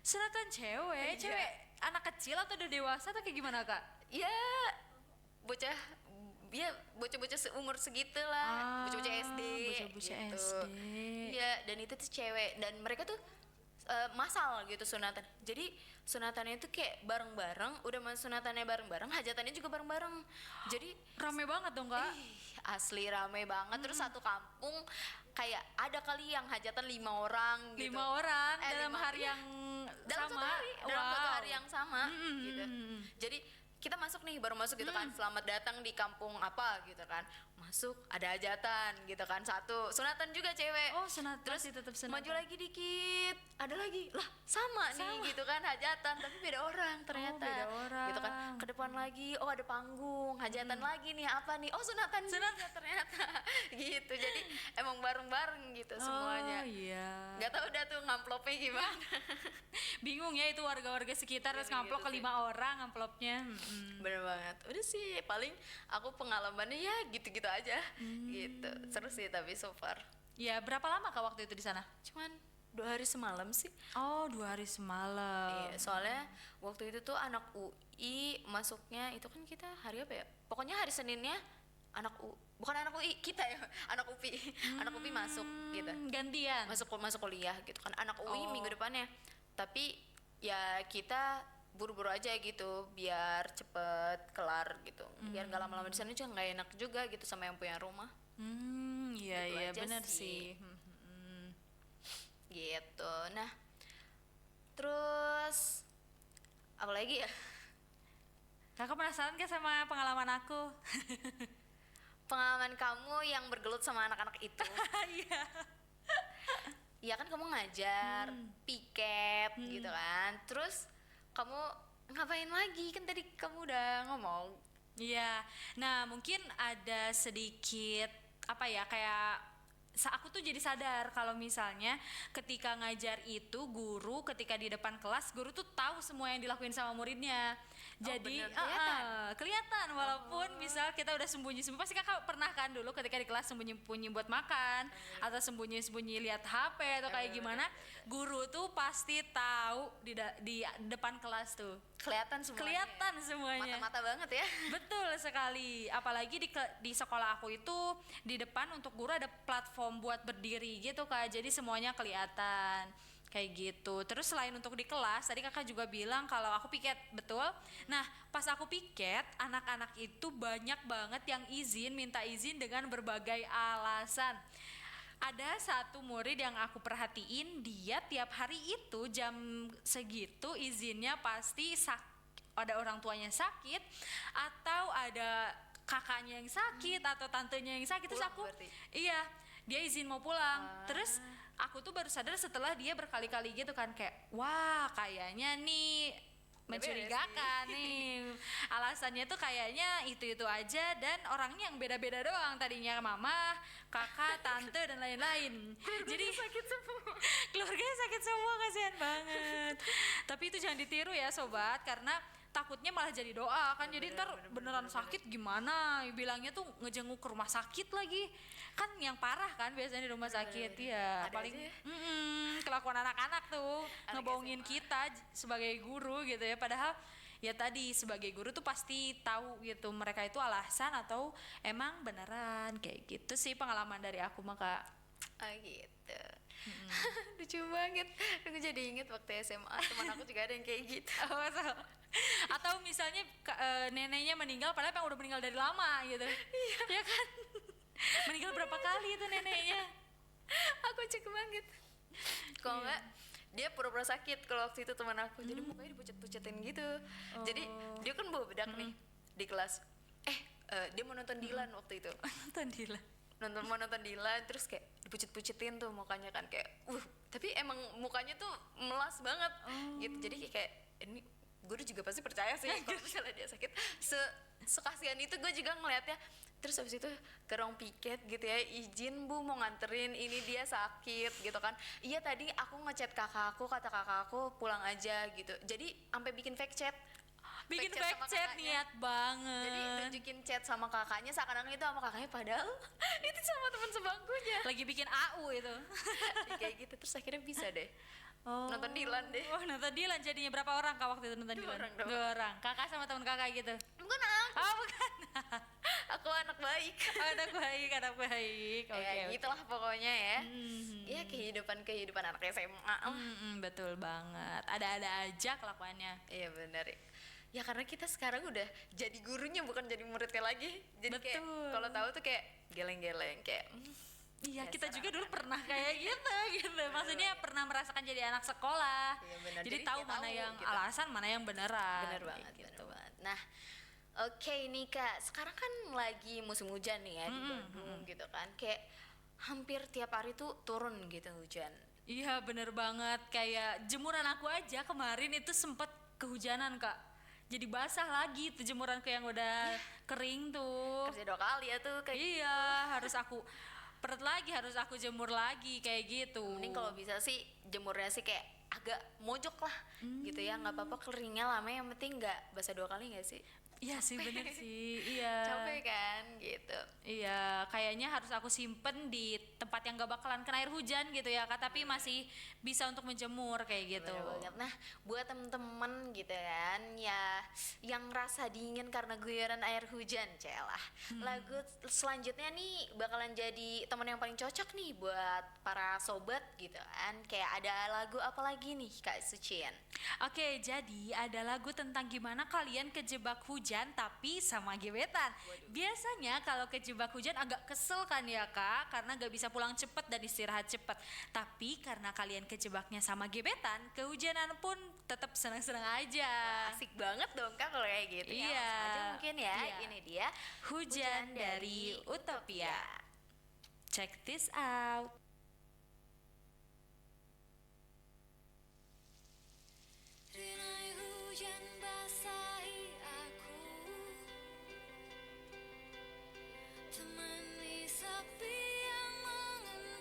Sunatan cewek? Iya. Cewek anak kecil atau udah dewasa atau kayak gimana kak? Ya bocah, ya bocah-bocah seumur segitu lah, bocah-bocah SD Bocah-bocah gitu. SD. Iya, dan itu tuh cewek dan mereka tuh masal gitu sunatan. Jadi sunatannya itu kayak bareng-bareng, udah mas sunatannya bareng-bareng, hajatannya juga bareng-bareng. Jadi Rame banget dong kak. asli rame banget. Terus satu kampung kayak ada kali yang hajatan 5 orang gitu. 5 orang Eh, dalam 5 hari iya. yang dalam sama. satu hari, dalam satu Wow. hari yang sama gitu. Jadi kita masuk nih, baru masuk gitu kan, selamat datang di kampung apa gitu kan, masuk ada hajatan gitu kan, satu sunatan juga cewek. Oh, sunatan Terus sih, tetap sunatan. maju lagi dikit ada lagi lah, sama nih gitu kan, hajatan tapi beda orang ternyata. beda orang. Gitu kan, ke depan lagi oh ada panggung hajatan lagi nih, apa nih, oh sunatan juga ternyata. Gitu, jadi emang bareng-bareng gitu semuanya. Oh iya. Nggak tahu dah tuh ngamplopnya gimana. Bingung ya itu warga-warga sekitar terus ngamplop ke gitu sih. 5 orang amplopnya. Bener banget. Udah sih paling aku pengalamannya ya gitu-gitu aja. Gitu. Seru sih tapi so far. Ya berapa lama kak waktu itu di sana? Cuman 2 hari semalam sih. Oh 2 hari semalam. Iya, soalnya waktu itu tuh anak UI masuknya itu kan kita hari apa ya? Pokoknya hari Seninnya bukan anak UI kita ya, anak UPI. Anak UPI masuk gitu. Gantian. Masuk kuliah gitu kan. Anak UI Oh. minggu depannya. Tapi ya kita buru-buru aja gitu biar cepet kelar gitu. Biar nggak lama-lama di sana juga nggak enak juga gitu sama yang punya rumah. Iya Gitu iya aja benar sih. sih. Gitu. Nah, terus apa lagi ya? Kakak penasaran gak sama pengalaman aku? Pengalaman kamu yang bergelut sama anak-anak itu. Iya. Ya kan kamu ngajar, piket gitu kan. Terus kamu ngapain lagi? Kan tadi kamu udah ngomong. Iya. Nah mungkin ada sedikit apa ya kayak aku tuh jadi sadar kalau misalnya ketika ngajar itu guru ketika di depan kelas guru tuh tahu semua yang dilakuin sama muridnya. Jadi bener, kelihatan? kelihatan walaupun misal kita udah sembunyi-sembunyi, pasti kakak pernah kan dulu ketika di kelas sembunyi-sembunyi buat makan atau sembunyi-sembunyi lihat HP atau kayak gimana, guru tuh pasti tahu di depan kelas tuh. Kelihatan semuanya. Kelihatan semuanya. Mata-mata banget ya. Betul sekali. Apalagi di sekolah aku itu di depan untuk guru ada platform buat berdiri gitu Kak. Jadi semuanya kelihatan kayak gitu. Terus selain untuk di kelas, tadi kakak juga bilang kalau aku piket, betul. Nah pas aku piket, anak-anak itu banyak banget yang minta izin dengan berbagai alasan. Ada satu murid yang aku perhatiin, dia tiap hari itu jam segitu izinnya pasti ada orang tuanya sakit atau ada kakaknya yang sakit atau tantenya yang sakit. Terus Pulang aku berarti? iya, dia izin mau pulang. Terus aku tuh baru sadar setelah dia berkali-kali gitu kan, kayak wah kayaknya nih mencurigakan nih. Alasannya tuh kayaknya itu aja dan orangnya yang beda-beda doang, tadinya mama, kakak, tante dan lain-lain. Jadi sakit semua. Keluarganya sakit semua, kasihan banget. Tapi itu jangan ditiru ya sobat, karena takutnya malah jadi doa kan. Jadi ntar beneran sakit gimana, bilangnya tuh ngejenguk ke rumah sakit lagi, kan yang parah kan biasanya di rumah sakit. Ya Ada paling aja ya. kelakuan anak-anak tuh Anak ngebohongin SMA. kita sebagai guru gitu ya, padahal ya tadi sebagai guru tuh pasti tahu gitu mereka itu alasan atau emang beneran. Kayak gitu sih pengalaman dari aku mah Kak. Oh gitu. Lucu banget. Aku jadi inget waktu SMA teman aku juga ada yang kayak gitu. Atau misalnya neneknya meninggal padahal emang udah meninggal dari lama gitu. Ya kan. Meninggal berapa kali itu neneknya. Aku cek banget. Kalau enggak dia pura-pura sakit kalau waktu itu teman aku. Jadi mukanya dipucet-pucetin gitu. Jadi dia kan bawa bedak nih di kelas. Dia mau nonton Dilan waktu itu. Nonton Dila. Mau nonton Dilan terus kayak dipucet-pucetin tuh mukanya kan kayak tapi emang mukanya tuh melas banget gitu. Jadi kayak ini gue juga pasti percaya sih kalau misalnya dia sakit. Sekasian itu gue juga ngeliatnya. Terus habis itu ke ruang piket gitu ya, izin Bu mau nganterin ini dia sakit gitu kan. Iya tadi aku ngechat kakak aku, kata kakak aku pulang aja gitu. Jadi sampai bikin fake chat. Bikin Fake chat fake sama chat kakaknya. niat banget. Jadi nunjukin chat sama kakaknya seakan-akan itu sama kakaknya, padahal itu sama teman sebangkunya. Lagi bikin AU itu. Kayak gitu terus akhirnya bisa deh. Nonton Dilan deh. Oh, nonton Dilan jadinya berapa orang Kak waktu itu nonton Dua Dilan? orang doang. 2 orang. Kakak sama teman kakak gitu. Bukan aku, Oh, bukan. aku anak baik. Oh, anak baik, anak baik. Oke. Ya oke. gitulah pokoknya ya. Mhm. Ya kehidupan anak SMA. Betul banget. Ada-ada aja kelakuannya. Iya benar. Ya karena kita sekarang udah jadi gurunya bukan jadi muridnya lagi. Jadi kayak Betul. kalau tahu tuh kayak geleng-geleng kayak Iya, dasar kita juga dulu anak. pernah kayak gitu. Maksudnya pernah merasakan jadi anak sekolah. Iya, benar. Jadi Jadi tahu kayak mana tahu yang gitu. alasan, mana yang beneran. bener Kayak banget, gitu. bener banget. Nah, oke nih Kak, sekarang kan lagi musim hujan nih ya di Bandung gitu kan. Kayak hampir tiap hari tuh turun gitu hujan. Iya, bener banget. Kayak jemuran aku aja kemarin itu sempet kehujanan Kak. Jadi basah lagi tuh jemuranku yang udah kering tuh. Kerja 2 kali ya tuh kayak Iya, harus aku jemur lagi kayak gitu. mending kalau bisa sih jemurnya sih kayak agak mojok lah gitu ya, nggak apa-apa keringnya lama yang penting nggak basah 2 kali nggak sih. Iya sih, bener sih. Iya. Capek kan gitu. Iya, kayaknya harus aku simpen di tempat yang gak bakalan kena air hujan gitu ya Kak, tapi masih bisa untuk menjemur kayak gitu. Bener banget. Nah, buat temen-temen gitu kan ya yang rasa dingin karena guyuran air hujan, celah. Lagu selanjutnya nih bakalan jadi teman yang paling cocok nih buat para sobat gitu kan. Kayak ada lagu apa lagi nih Kak Sucian? Oke, jadi ada lagu tentang gimana kalian kejebak hujan tapi sama gebetan. Biasanya kalau kejebak hujan agak kesel kan ya Kak, karena gak bisa pulang cepet dan istirahat cepet. Tapi karena kalian kejebaknya sama gebetan, kehujanan pun tetap senang-senang aja. Asik banget dong Kak kalau kayak gitu ya. Iya. Langsung aja mungkin ya. Iya. Ini dia Hujan dari Utopia. Check this out. Rinai hujan basahi aku, temani sepi yang mengenang.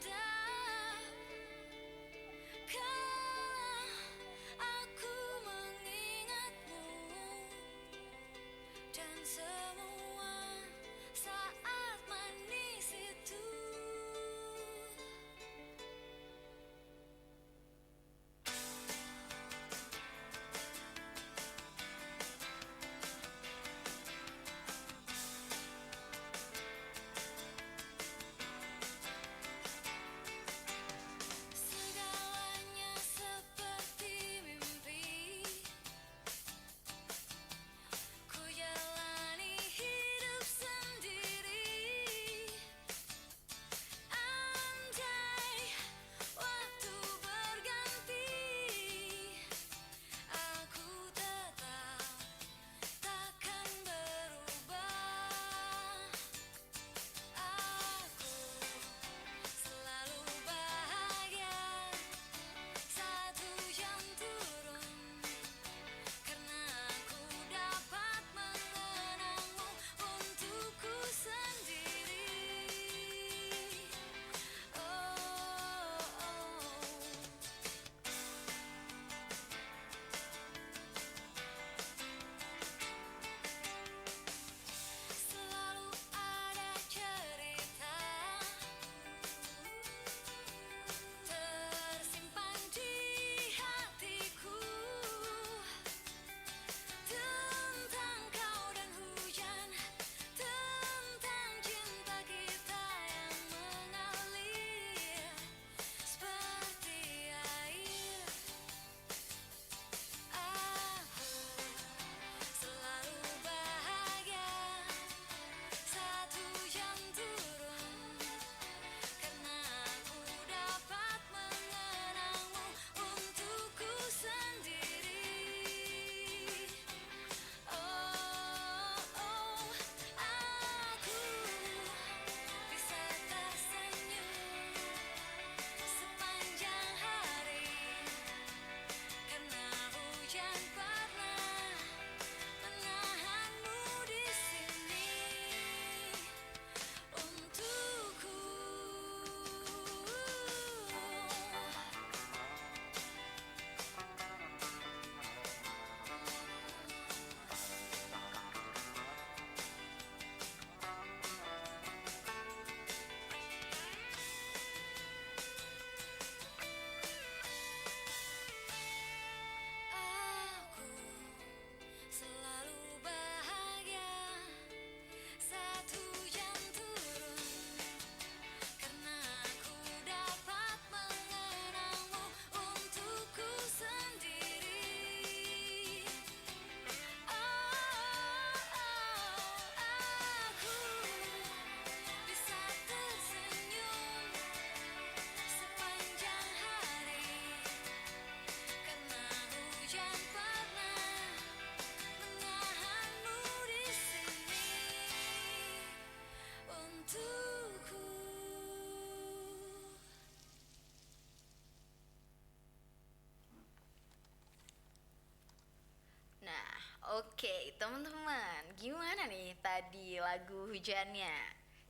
Oke, teman-teman, gimana nih tadi lagu hujannya?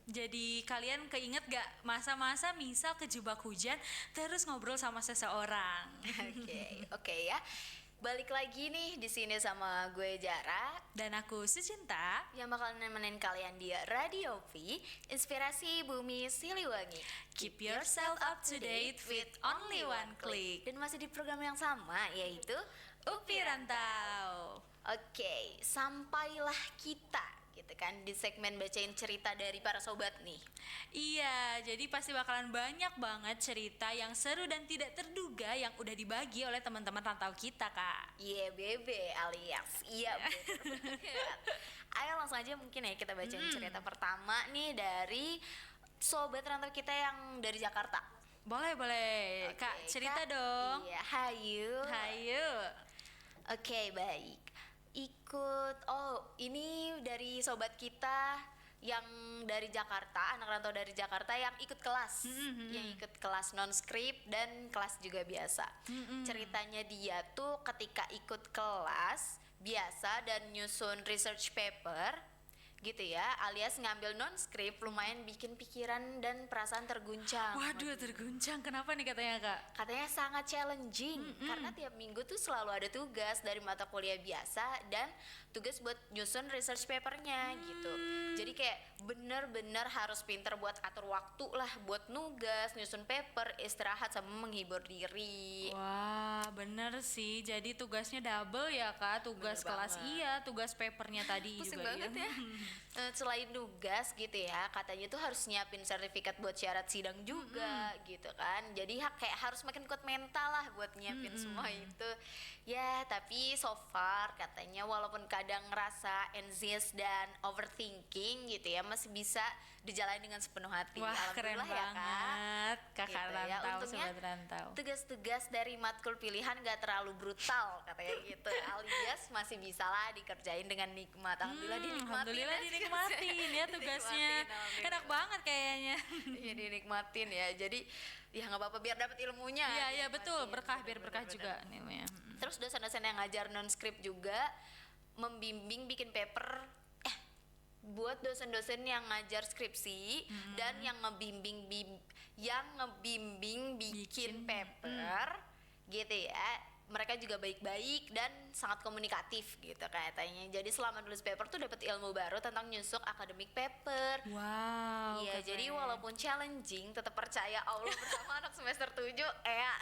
Jadi kalian keinget gak masa-masa misal kejebak hujan terus ngobrol sama seseorang? Oke ya. Balik lagi nih di sini sama gue Jara Dan aku Sucinta. yang bakal nemenin kalian di Radio V, Inspirasi Bumi Siliwangi. Keep yourself up to date with only one click. Dan masih di program yang sama, yaitu Upi Rantau. Oke, sampailah kita gitu kan di segmen bacain cerita dari para sobat nih. Iya, jadi pasti bakalan banyak banget cerita yang seru dan tidak terduga yang udah dibagi oleh teman-teman rantau kita, Kak. Iya bebe alias iya bener. Ayo langsung aja mungkin ya kita bacain cerita pertama nih dari sobat rantau kita yang dari Jakarta. Boleh, boleh. Oke, Kak, cerita Kak. dong. Iya, hayu. Hayu. Oke, baik. Ini dari sobat kita yang dari Jakarta, anak rantau dari Jakarta yang ikut kelas, yang ikut kelas non-script dan kelas juga biasa. Ceritanya dia tuh ketika ikut kelas biasa dan nyusun research paper gitu ya, alias ngambil non-script lumayan bikin pikiran dan perasaan terguncang. Waduh, terguncang. Kenapa nih katanya, Kak? Katanya sangat challenging karena tiap minggu tuh selalu ada tugas dari mata kuliah biasa dan tugas buat nyusun research papernya gitu. Jadi kayak bener-bener harus pinter buat atur waktu lah buat nugas, nyusun paper, istirahat sama menghibur diri. Wah, bener sih. Jadi tugasnya double ya, Kak. Tugas Bener kelas banget. iya, tugas papernya tadi Pusing juga banget iya. ya. Selain nugas gitu ya, katanya tuh harus nyiapin sertifikat buat syarat sidang juga gitu kan. Jadi kayak harus makin kuat mental lah buat nyiapin semua itu. Ya, tapi so far katanya walaupun kadang ngerasa anxious dan overthinking gitu ya, masih bisa dijalani dengan sepenuh hati. Wah, keren Alhamdulillah ya, Kak. banget. Kakak Gitu ya, rantau, untungnya sobat rantau. tugas-tugas dari matkul pilihan gak terlalu brutal katanya gitu, alias masih bisa lah dikerjain dengan nikmat. Alhamdulillah dinikmatin. Alhamdulillah ya dinikmatin ya tugasnya. Dinikmatin, alhamdulillah. Enak banget kayaknya. Iya dinikmatin ya, jadi ya nggak apa-apa biar dapat ilmunya. Iya, iya betul. Dinikmatin. Berkah, biar berkah Bener-bener. juga nilainya. Terus dosen-dosen yang ngajar non script juga membimbing bikin paper, buat dosen-dosen yang ngajar skripsi dan yang ngebimbing bikin paper gitu ya, mereka juga baik-baik dan sangat komunikatif gitu katanya. Jadi selama nulis paper tuh dapat ilmu baru tentang nyusuk akademik paper. Wow. Iya, keren. jadi walaupun challenging tetap percaya Allah bersama anak semester 7 Ea.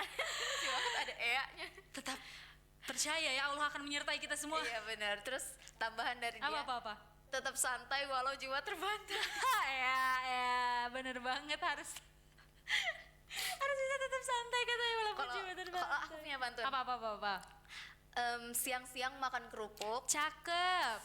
Si banget ada Ea-nya. Tetap percaya ya Allah akan menyertai kita semua. Iya benar. Terus tambahan dari dia, Apa? tetap santai walau jiwa terbantu. Ya, bener banget harus bisa tetap santai katanya walaupun Kalau jiwa terbantu. kalau aku punya bantuan. Apa? Siang-siang makan kerupuk, Cakep.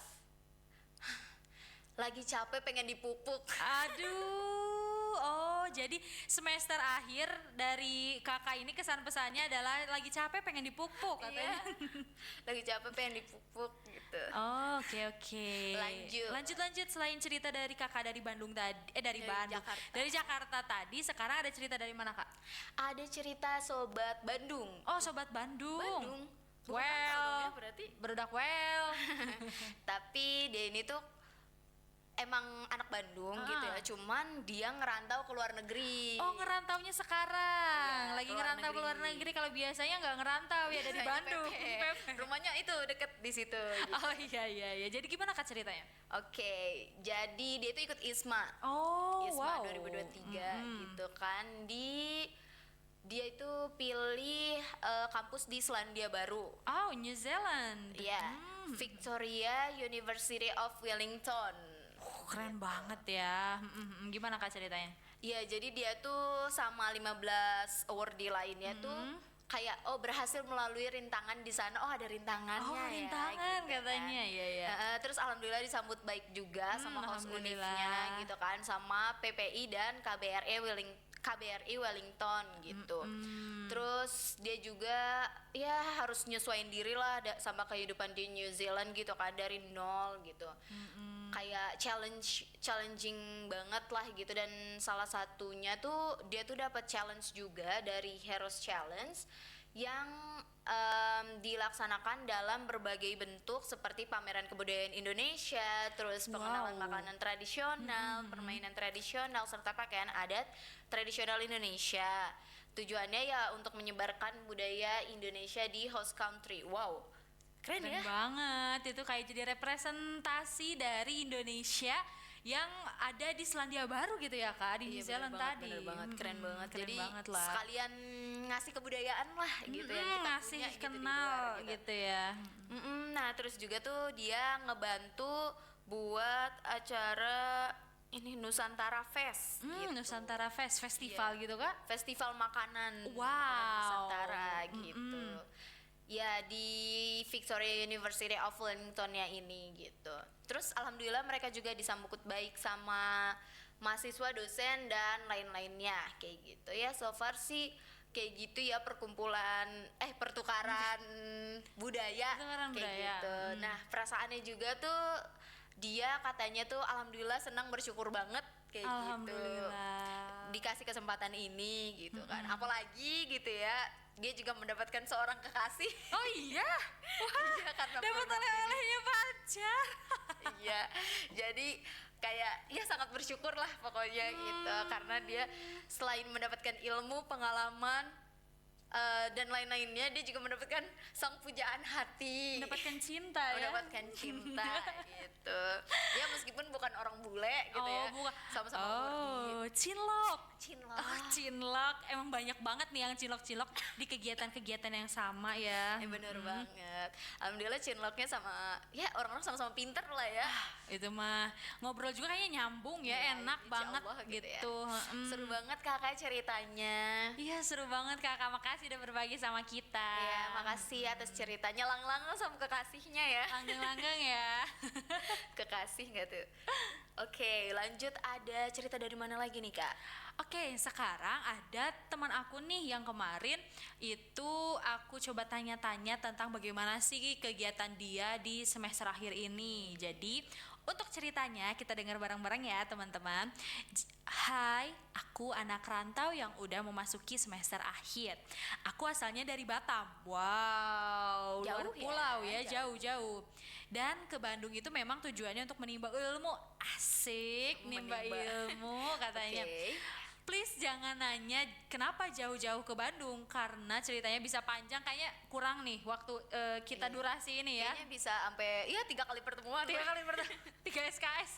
lagi capek pengen dipupuk. Aduh, oh jadi semester akhir dari kakak ini kesan pesannya adalah lagi capek pengen dipupuk katanya. Iya. Lagi capek pengen dipupuk gitu. Oh, oke. Lanjut. Selain cerita dari kakak dari Bandung tadi, dari Bandung, Jakarta. dari Jakarta tadi, sekarang ada cerita dari mana, Kak? Ada cerita sobat Bandung. Oh, sobat Bandung. Bandung. Bukan Well, Bandungnya berarti. berudak well. Tapi dia ini tuh emang anak Bandung gitu ya, cuman dia ngerantau ke luar negeri. Oh, ngerantaunya sekarang. Iya, Lagi keluar ngerantau ke luar negeri. negeri. Kalau biasanya nggak ngerantau ya dari Biasanya Bandung. PP. PP. Rumahnya itu deket di situ. Gitu. Oh iya. Jadi gimana Kak ceritanya? Oke, jadi dia itu ikut ISMA. Oh, ISMA wow. 2023 gitu kan. Dia itu pilih kampus di Selandia Baru. Oh, New Zealand. Iya, Victoria University of Wellington. Keren banget ya. Gimana Kak ceritanya? Iya, jadi dia tuh sama 15 awardee lainnya tuh kayak berhasil melalui rintangan di sana. Oh, ada rintangannya Oh, ya. rintangan gitu kan. katanya. Iya. Terus alhamdulillah disambut baik juga sama host Alhamdulillah. univnya gitu kan, sama PPI dan KBRI Wellington gitu. Terus dia juga ya harus nyesuaiin diri lah sama kehidupan di New Zealand gitu kan, dari nol gitu. Kayak challenging banget lah gitu, dan salah satunya tuh dia tuh dapat challenge juga dari Heroes Challenge yang dilaksanakan dalam berbagai bentuk seperti pameran kebudayaan Indonesia, terus pengenalan Wow. makanan tradisional, permainan tradisional, serta pakaian adat tradisional Indonesia. Tujuannya ya untuk menyebarkan budaya Indonesia di host country. Wow, keren Keren ya. banget, itu kayak jadi representasi dari Indonesia yang ada di Selandia Baru gitu ya Kak, di New Iya, Zealand tadi. bener banget, keren Mm-mm, banget. keren Jadi banget lah. sekalian ngasih kebudayaan lah gitu yang kita ngasih punya gitu di kenal luar, gitu. gitu ya. Nah terus juga tuh dia ngebantu buat acara ini Nusantara Fest, gitu. Nusantara Fest, festival Iya. gitu Kak. Festival makanan Wow. Nusantara gitu. Ya di Victoria University of Wellington-nya ini gitu. Terus alhamdulillah mereka juga disambut baik sama mahasiswa, dosen dan lain-lainnya kayak gitu ya. So far sih kayak gitu ya pertukaran budaya Pertukaran kayak budaya. gitu. Nah, perasaannya juga tuh dia katanya tuh alhamdulillah senang, bersyukur banget kayak gitu Alhamdulillah. dikasih kesempatan ini gitu kan. Apalagi gitu ya, dia juga mendapatkan seorang kekasih. Oh iya. Iya, karena Dapat program oleh-olehnya pacar. ini. Iya. Jadi kayak ya sangat bersyukur lah pokoknya gitu, karena dia selain mendapatkan ilmu, pengalaman dan lain-lainnya, dia juga mendapatkan sang pujaan hati. Mendapatkan cinta ya. Mendapatkan cinta gitu. Ya meskipun bukan orang bule gitu ya. bukan. Sama-sama Kurdi. Cinlok. Cinlok. Oh, cinlok. Emang banyak banget nih yang cinlok-cinlok di kegiatan-kegiatan yang sama ya. Bener banget. Alhamdulillah Cinloknya sama ya orang-orang sama-sama pinter lah ya. Itu mah ngobrol juga kayaknya nyambung ya, Ya, enak insya banget Allah gitu. ya. Seru banget kakak ceritanya. Iya seru banget Kakak, makasih udah berbagi sama kita. Ya makasih atas ceritanya. Lang-lang sama kekasihnya ya. Langgeng-langgeng ya. Kekasih nggak tuh? Oke, lanjut, ada cerita dari mana lagi nih kak? Oke, sekarang ada teman aku nih yang kemarin itu aku coba tanya-tanya tentang bagaimana sih kegiatan dia di semester akhir ini. Jadi, untuk ceritanya kita dengar bareng-bareng ya teman-teman. Hai, aku anak rantau yang udah memasuki semester akhir. Aku asalnya dari Batam. Wow, luar Jauh ya, pulau ya, jauh. jauh-jauh. Dan ke Bandung itu memang tujuannya untuk menimba ilmu. Asik, nimba Menimba. ilmu katanya. Oke. Please jangan nanya kenapa jauh-jauh ke Bandung, karena ceritanya bisa panjang, kayaknya kurang nih waktu kita durasi ini ya. Kayaknya bisa sampai ya 3 kali pertemuan. 3 SKS.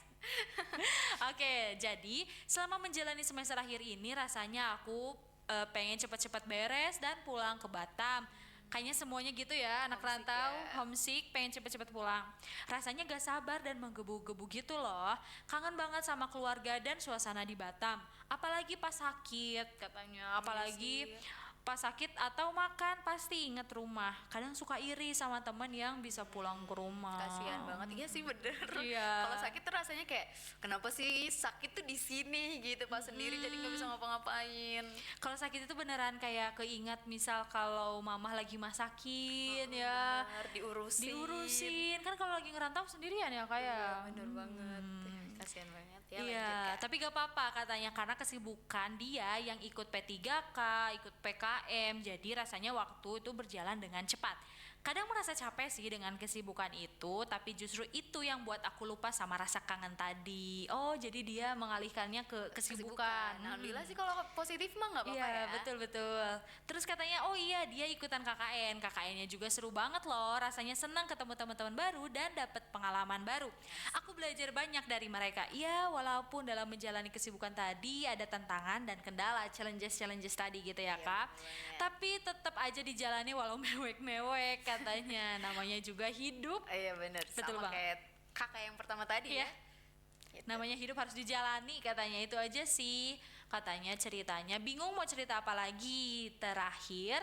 Oke, jadi selama menjalani semester akhir ini rasanya aku pengen cepat-cepat beres dan pulang ke Batam. Kayaknya semuanya gitu ya, anak Homesick rantau, ya. homesick, pengen cepet-cepet pulang. Rasanya gak sabar dan menggebu-gebu gitu loh. Kangen banget sama keluarga dan suasana di Batam. Apalagi pas sakit katanya, apalagi pas sakit atau makan pasti inget rumah. Kadang suka iri sama temen yang bisa pulang ke rumah. Kasihan banget. Iya sih bener. Iya. Kalau sakit tuh rasanya kayak kenapa sih sakit tuh di sini gitu, pas sendiri jadi nggak bisa ngapa-ngapain. Kalau sakit itu beneran kayak keingat misal kalau mama lagi masakin ya. Bener, Diurusin. Kan kalau lagi ngerantau sendirian ya kayak. Bener banget. Kasihan banget ya. Lanjut, Iya, Kak. tapi gak apa-apa katanya karena kesibukan dia yang ikut P3K, ikut PKM, jadi rasanya waktu itu berjalan dengan cepat. Kadang merasa capek sih dengan kesibukan itu, tapi justru itu yang buat aku lupa sama rasa kangen tadi. Oh, jadi dia mengalihkannya ke kesibukan. Alhamdulillah sih kalau positif mah nggak apa-apa Iya, ya. betul. Terus katanya, oh iya dia ikutan KKN. KKN-nya juga seru banget loh. Rasanya senang ketemu teman-teman baru dan dapat pengalaman baru. Aku belajar banyak dari mereka. Iya, walaupun dalam menjalani kesibukan tadi ada tantangan dan kendala, challenges tadi gitu ya, Kak. Tapi tetap aja dijalani walau mewek-mewek katanya. Namanya juga hidup. Iya bener. Betul Sama banget. kayak kakak yang pertama tadi Iya. ya. Gitu. Namanya hidup harus dijalani katanya, itu aja sih katanya ceritanya. Bingung mau cerita apa lagi. Terakhir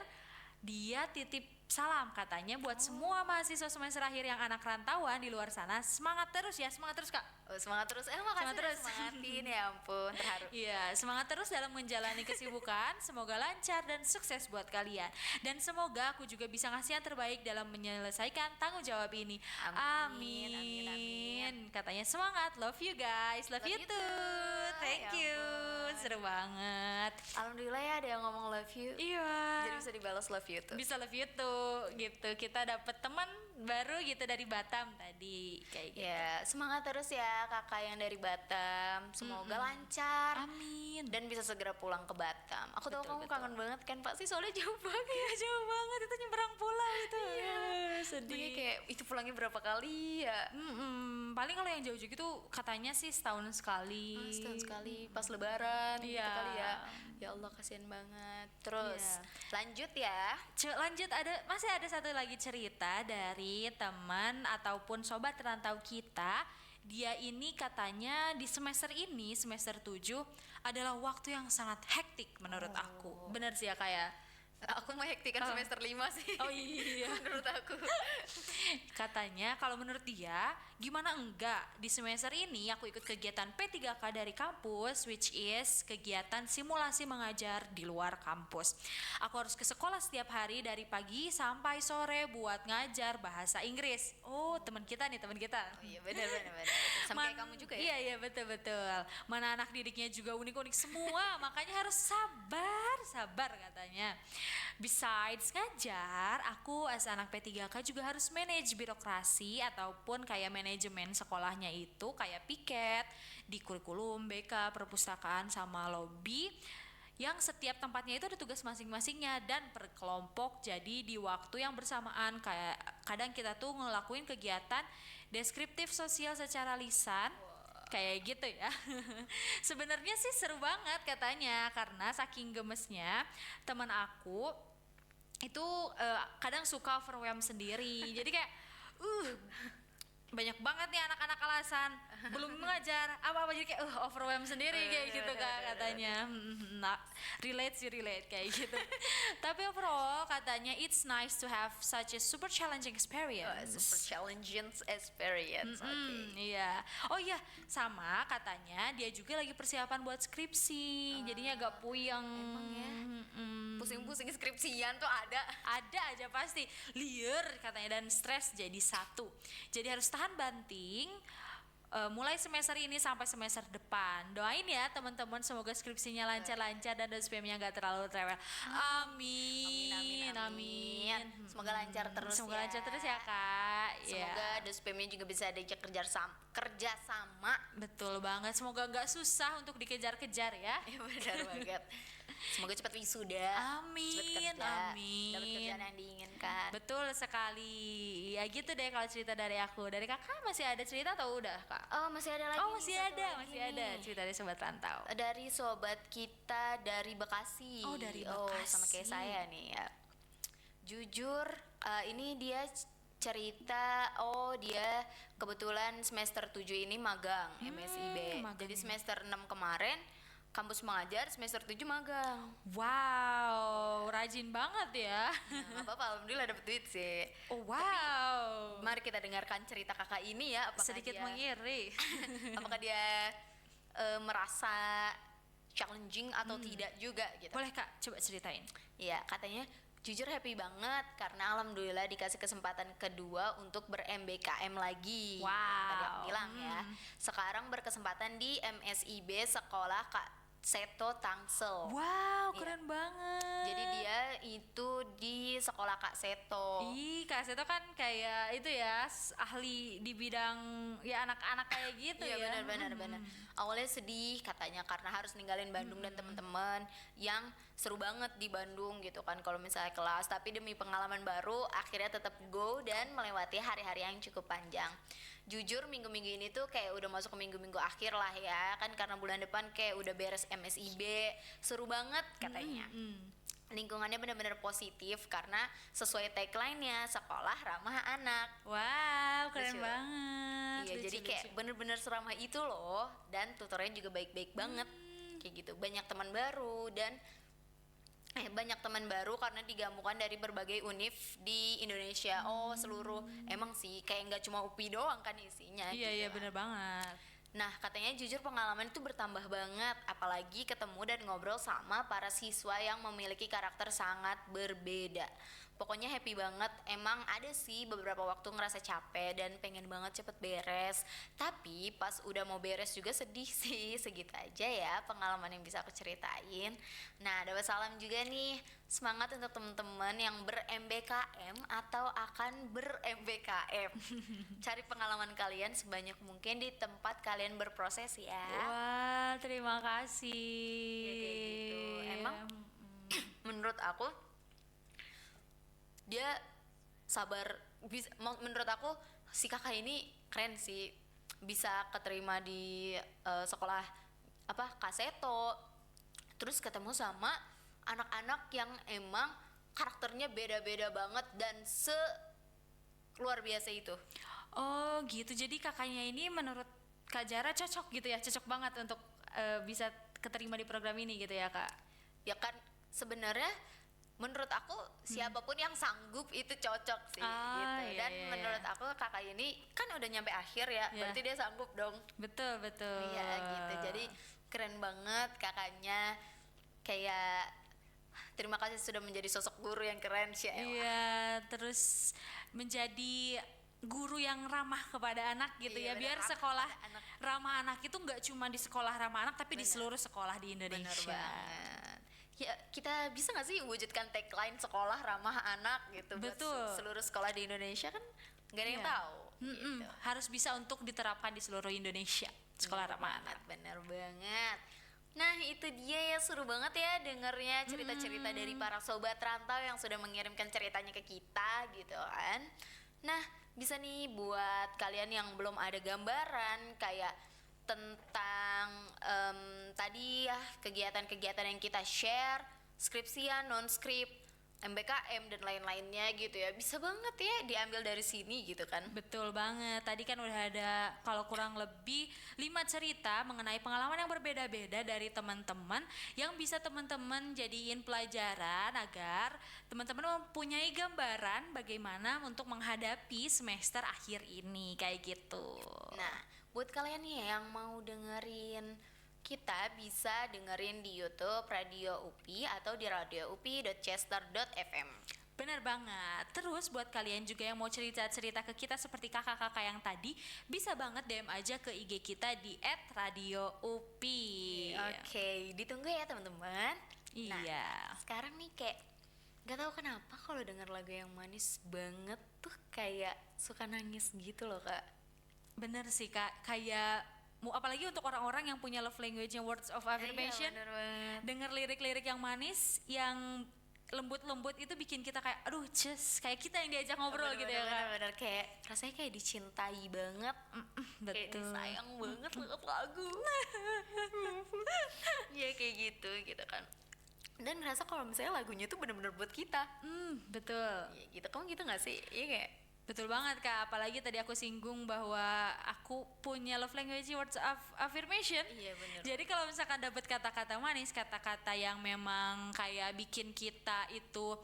dia titip salam katanya buat semua mahasiswa semester akhir yang anak rantauan di luar sana. Semangat terus ya, semangat terus Kak. Oh, semangat terus. Makasih Semangat udah terus. semangatin ya ampun, terharu. Iya, semangat terus dalam menjalani kesibukan. Semoga lancar dan sukses buat kalian. Dan semoga aku juga bisa ngasih yang terbaik dalam menyelesaikan tanggung jawab ini. Amin, amin, amin. katanya semangat, love you guys, love, Love you you too, too. thank Ya you, ampun. seru banget. Alhamdulillah ya ada yang ngomong love you. Iya. Jadi bisa dibalas love you tuh. Bisa love you too, gitu. Kita dapet teman baru gitu dari Batam tadi, kayak gitu. Ya, semangat terus ya kakak yang dari Batam. Semoga lancar Amin. dan bisa segera pulang ke Batam. Aku tahu Betul, kamu betul. kangen banget kan pasti soalnya jauh banget. Iya jauh banget, itu nyebrang pulau itu. Iya. Sedih. Makanya kayak itu pulangnya berapa kali ya? Paling kalau yang jauh-jauh gitu katanya sih setahun sekali. Setahun sekali pas lebaran gitu Iya. kali ya. Ya Allah kasihan banget. Terus Iya. lanjut ya. Lanjut, masih ada satu lagi cerita dari teman ataupun sobat rantau kita. Dia ini katanya di semester ini, semester 7 adalah waktu yang sangat hektik menurut aku. Bener sih ya kayak. Aku mah hektikan semester 5 sih. Oh iya. Menurut aku. Katanya kalau menurut dia, gimana enggak di semester ini aku ikut kegiatan P3K dari kampus, which is kegiatan simulasi mengajar di luar kampus. Aku harus ke sekolah setiap hari dari pagi sampai sore buat ngajar bahasa Inggris. Oh, teman kita nih, teman kita. Oh iya benar. Sama kayak kamu juga ya. Iya betul. Mana anak didiknya juga unik-unik semua, makanya harus sabar katanya. Besides ngajar, aku as anak P3K juga harus manage birokrasi ataupun kayak manajemen sekolahnya itu kayak piket di kurikulum, BK, perpustakaan sama lobby. Yang setiap tempatnya itu ada tugas masing-masingnya dan per kelompok, jadi di waktu yang bersamaan kayak kadang kita tuh ngelakuin kegiatan deskriptif sosial secara lisan kayak gitu ya. Sebenarnya sih seru banget katanya karena saking gemesnya teman aku itu kadang suka overwhelm sendiri. Jadi kayak banyak banget nih anak-anak alasan belum mengajar apa-apa, jadi kayak overwhelm sendiri kayak gitu kak katanya. Nah, relate kayak gitu. Tapi overall katanya it's nice to have such a super challenging experience. Super challenging experience. Iya. Oh iya, sama katanya dia juga lagi persiapan buat skripsi. Jadinya agak puyeng. Emang ya? Mm-mm. Pusing-pusing skripsian tuh ada. Ada aja pasti. Liar katanya dan stres jadi satu. Jadi harus tahan banting mulai semester ini sampai semester depan. Doain ya teman-teman, semoga skripsinya lancar-lancar dan DSPM-nya nggak terlalu rewel. Amin. Semoga lancar terus. Semoga lancar terus ya kak. Semoga Ya. DSPM-nya juga bisa diajak kerja sama. Betul banget. Semoga nggak susah untuk dikejar-kejar ya. Ya benar banget. Semoga cepat wisuda. Amin, Cepat kerja. amin. Dapat kerjaan yang diinginkan. Betul sekali. Ya gitu deh kalau cerita dari aku. Dari kakak masih ada cerita atau udah kak? Oh masih ada lagi. Oh nih, masih satu ada, lagi masih ada nih. cerita dari sobat rantau. Dari sobat kita dari Bekasi. Oh, dari sama kayak Bekasi. saya nih ya. Jujur ini dia cerita, dia kebetulan semester 7 ini magang MSIB. magang Jadi ya. semester 6 kemarin kampus mengajar, semester 7 magang. Wow, rajin banget ya. Nah, nggak apa-apa, alhamdulillah dapet duit sih. Oh wow. Mari kita dengarkan cerita kakak ini ya. Apakah Sedikit dia, mengiri. apakah dia merasa challenging atau tidak juga gitu. Boleh kak, coba ceritain. Iya, katanya jujur happy banget karena alhamdulillah dikasih kesempatan kedua untuk ber-MBKM lagi. Wow. Tadi aku bilang ya. Sekarang berkesempatan di MSIB Sekolah Kak Seto Tangsel. Wow, Iya. keren banget. Jadi dia itu di Sekolah Kak Seto. Ih, Kak Seto kan kayak itu ya, ahli di bidang ya anak-anak kayak gitu Iya ya. benar. Awalnya sedih katanya karena harus ninggalin Bandung dan teman-teman yang seru banget di Bandung gitu kan kalau misalnya kelas, tapi demi pengalaman baru akhirnya tetap go dan melewati hari-hari yang cukup panjang. Jujur minggu-minggu ini tuh kayak udah masuk ke minggu-minggu akhir lah ya kan, karena bulan depan kayak udah beres MSIB, seru banget katanya. Lingkungannya benar-benar positif karena sesuai tagline-nya sekolah ramah anak. Wow, keren Lucu. banget. Iya, Lucu, jadi kayak lucu. bener-bener seramah itu loh, dan tutornya juga baik-baik banget, kayak gitu. Banyak teman baru dan banyak teman baru karena digabungkan dari berbagai univ di Indonesia. Seluruh emang sih kayak nggak cuma UPI doang kan isinya. Iya, gitu iya kan. bener banget. Nah, katanya jujur pengalaman itu bertambah banget, apalagi ketemu dan ngobrol sama para siswa yang memiliki karakter sangat berbeda. pokoknya happy banget. Emang ada sih beberapa waktu ngerasa capek dan pengen banget cepet beres, tapi pas udah mau beres juga sedih sih. Segitu aja ya pengalaman yang bisa aku ceritain. Nah, dapat salam juga nih, semangat untuk teman-teman yang ber-MBKM atau akan ber-MBKM. Cari pengalaman kalian sebanyak mungkin di tempat kalian berproses ya. Wah, terima kasih. Ya, kayak gitu. Emang menurut aku dia sabar, menurut aku si kakak ini keren sih, bisa keterima di sekolah apa Kaseto, terus ketemu sama anak-anak yang emang karakternya beda-beda banget dan luar biasa itu. Oh gitu, jadi kakaknya ini menurut Kak Jara cocok gitu ya, cocok banget untuk bisa keterima di program ini gitu ya Kak? Ya kan sebenarnya menurut aku siapapun yang sanggup itu cocok sih gitu. Iya, Dan iya, menurut iya. aku kakak ini kan udah nyampe akhir ya, Iya. berarti dia sanggup dong. Betul, betul. Iya gitu. Jadi keren banget kakaknya. Kayak terima kasih sudah menjadi sosok guru yang keren sih. Iya, terus menjadi guru yang ramah kepada anak gitu Iya, ya, bener, biar ramah sekolah kepada anak. ramah anak itu nggak cuma di sekolah ramah anak tapi di Bener. seluruh sekolah di Bener Indonesia. banget. Ya kita bisa gak sih wujudkan tagline sekolah ramah anak gitu buat Betul. seluruh sekolah di Indonesia, kan gak ada yang Iya. tahu Mm-mm, gitu. harus bisa untuk diterapkan di seluruh Indonesia sekolah ramah anak. Bener banget. Nah itu dia ya, seru banget ya dengernya cerita-cerita dari para sobat rantau yang sudah mengirimkan ceritanya ke kita gitu kan. Nah bisa nih buat kalian yang belum ada gambaran kayak tentang tadi ya kegiatan-kegiatan yang kita share, skripsian, non-skrip, MBKM dan lain-lainnya gitu ya, bisa banget ya diambil dari sini gitu kan. Betul banget. Tadi kan udah ada kalau kurang lebih 5 cerita mengenai pengalaman yang berbeda-beda dari teman-teman yang bisa teman-teman jadiin pelajaran agar teman-teman mempunyai gambaran bagaimana untuk menghadapi semester akhir ini kayak gitu. Nah, buat kalian nih yang mau dengerin kita, bisa dengerin di YouTube Radio UPI atau di radioupi.chester.fm. Benar banget. Terus buat kalian juga yang mau cerita-cerita ke kita seperti kakak-kakak yang tadi, bisa banget DM aja ke IG kita di @radioupi. Oke, ditunggu ya teman-teman. Nah, Iya. sekarang nih kayak gak tahu kenapa kalau denger lagu yang manis banget tuh kayak suka nangis gitu loh Kak. Bener sih Kak, kayak apalagi untuk orang-orang yang punya love language-nya words of affirmation, Iya, bener banget. denger lirik-lirik yang manis, yang lembut-lembut itu bikin kita kayak aduh ces, kayak kita yang diajak ngobrol gitu ya Kak. Bener, kayak rasanya kayak dicintai banget. Kayak Betul. disayang banget lewat lagu. Ya kayak gitu kan. Dan ngerasa kalau misalnya lagunya tuh bener-bener buat kita. Betul. Ya gitu, kamu gitu gak sih? Iya kayak Betul banget Kak, apalagi tadi aku singgung bahwa aku punya love language words of affirmation. Iya, bener. Jadi kalau misalkan dapat kata-kata manis, kata-kata yang memang kayak bikin kita itu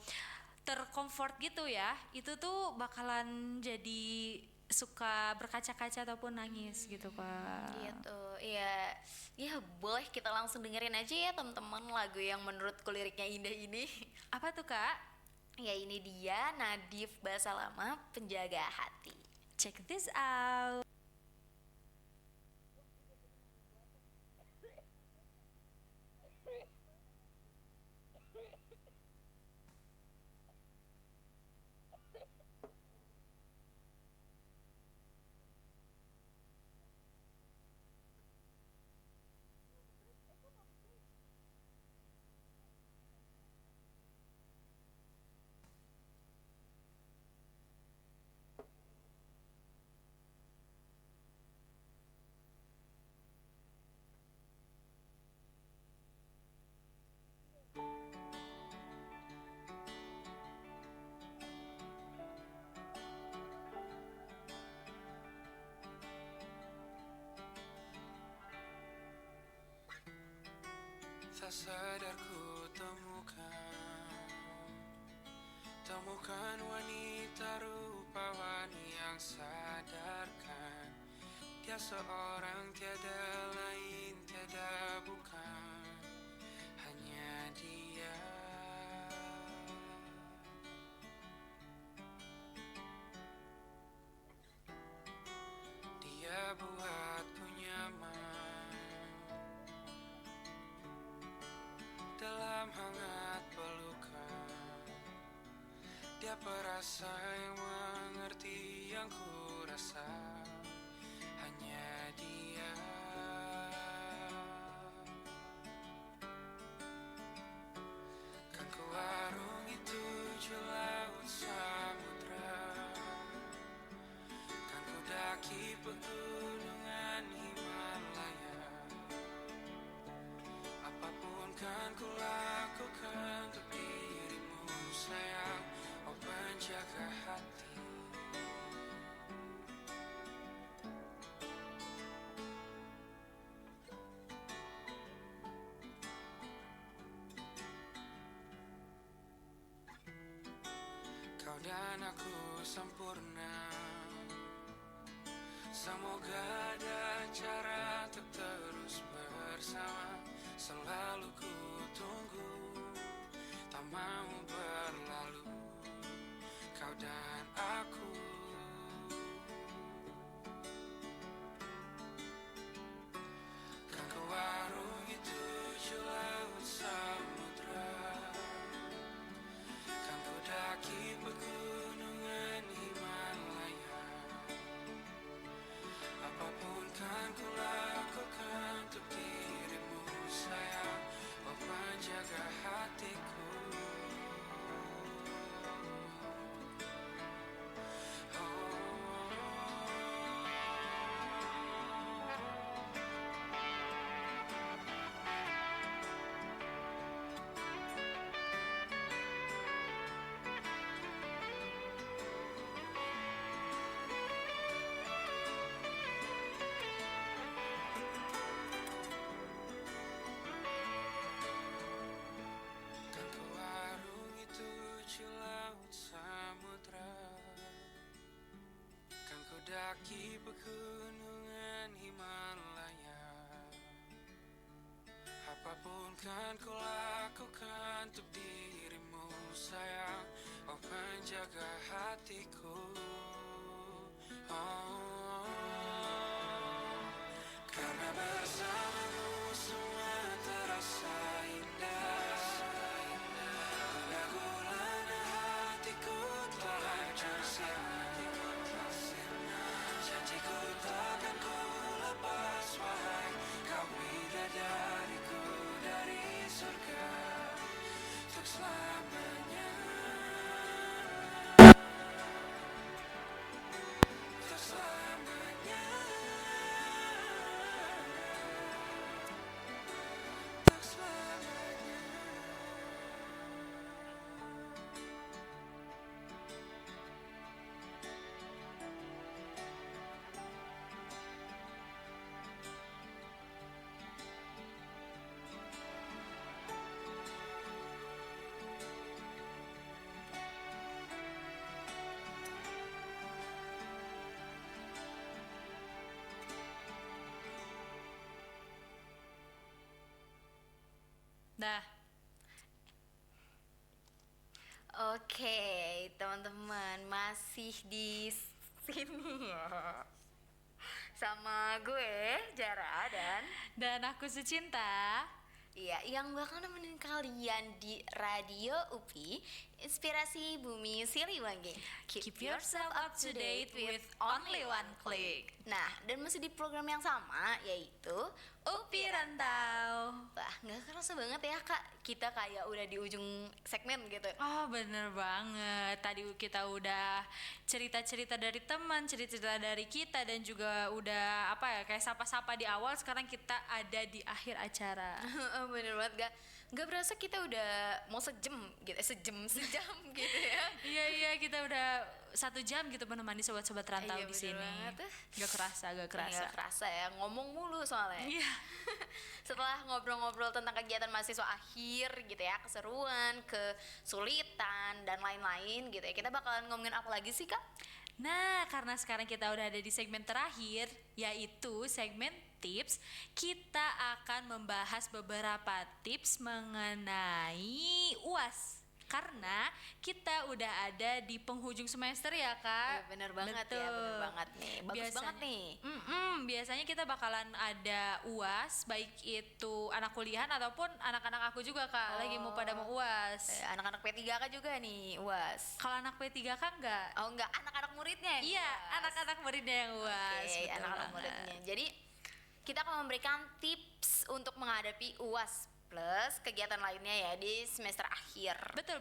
tercomfort gitu ya, itu tuh bakalan jadi suka berkaca-kaca ataupun nangis gitu Kak. gitu. Iya. Ya boleh kita langsung dengerin aja ya teman-teman lagu yang menurutku liriknya indah ini. Apa tuh Kak? Ya ini dia Nadif Bahasa Lama, Penjaga Hati. Check this out. Tak sadar ku temukan wanita rupawan yang sadarkan dia seorang tiada lain, tiada bukan, hanya dia. siapa rasa yang mengerti yang ku rasa, hanya dia. Kan ku warungi 7 laut samudra, kan ku daki pegunungan Himalaya. Apapun kan ku lakukan untuk dirimu sayang, oh penjaga hati. Kau dan aku sempurna, semoga ada cara untuk terus bersama. Selalu ku tunggu, tak mau berlalu, kau dan aku. Kan ku warungi 7 laut samudra, kan ku daki pegunungan Himalaya. Apapun kan ku lakukan untuk dirimu sayang, oh penjaga hatiku. Kan ku warungi 7 laut samudra, kan ku daki pegunungan Himalaya. Apapun kan ku lakukan untuk dirimu sayang, oh penjaga hatiku. Oh, karena bersamamu semua terasa indah. Pada gulana hatiku telah hancur sirna. Janjiku takkan ku lepas, wahai kau bidadariku dari surga untuk selamanya. Untuk selamanya. Untuk selamanya. Nah, Oke, teman-teman, masih di sini ya. Sama gue, Jara, dan aku Sucinta. iya, yang bakal nemenin kalian di Radio UPI, Inspirasi Bumi Siliwangi. Keep yourself up to date with only one click. Nah, dan masih di program yang sama, yaitu UPI Rantau. Wah, nggak kerasa banget ya, Kak. Kita kayak udah di ujung segmen gitu. Oh, bener banget. Tadi kita udah cerita-cerita dari teman, cerita-cerita dari kita, dan juga udah kayak sapa-sapa di awal. Sekarang kita ada di akhir acara. Bener banget, nggak berasa kita udah mau sejam sejam gitu ya. Iya, kita udah 1 jam gitu menemani sobat-sobat rantau Iya, di bener sini. banget. Gak kerasa. Nggak kerasa ya, ngomong mulu soalnya. Iya. Setelah ngobrol-ngobrol tentang kegiatan mahasiswa akhir gitu ya, keseruan, kesulitan, dan lain-lain gitu ya, kita bakalan ngomongin apa lagi sih, Kak? Nah, karena sekarang kita udah ada di segmen terakhir, yaitu segmen tips, kita akan membahas beberapa tips mengenai UAS. Karena kita udah ada di penghujung semester ya, Kak. Bener banget ya, bener banget nih. Bagus banget nih. Biasanya kita bakalan ada UAS, baik itu anak kuliahan ataupun anak-anak aku juga Kak, lagi mau pada mau UAS. Anak-anak P3K juga nih UAS. Kalau anak P3 kan enggak. Oh enggak, anak-anak muridnya yang Iya, UAS. anak-anak muridnya yang UAS. Oke, betul anak-anak banget. muridnya. Jadi kita akan memberikan tips untuk menghadapi UAS plus kegiatan lainnya ya di semester akhir. Betul,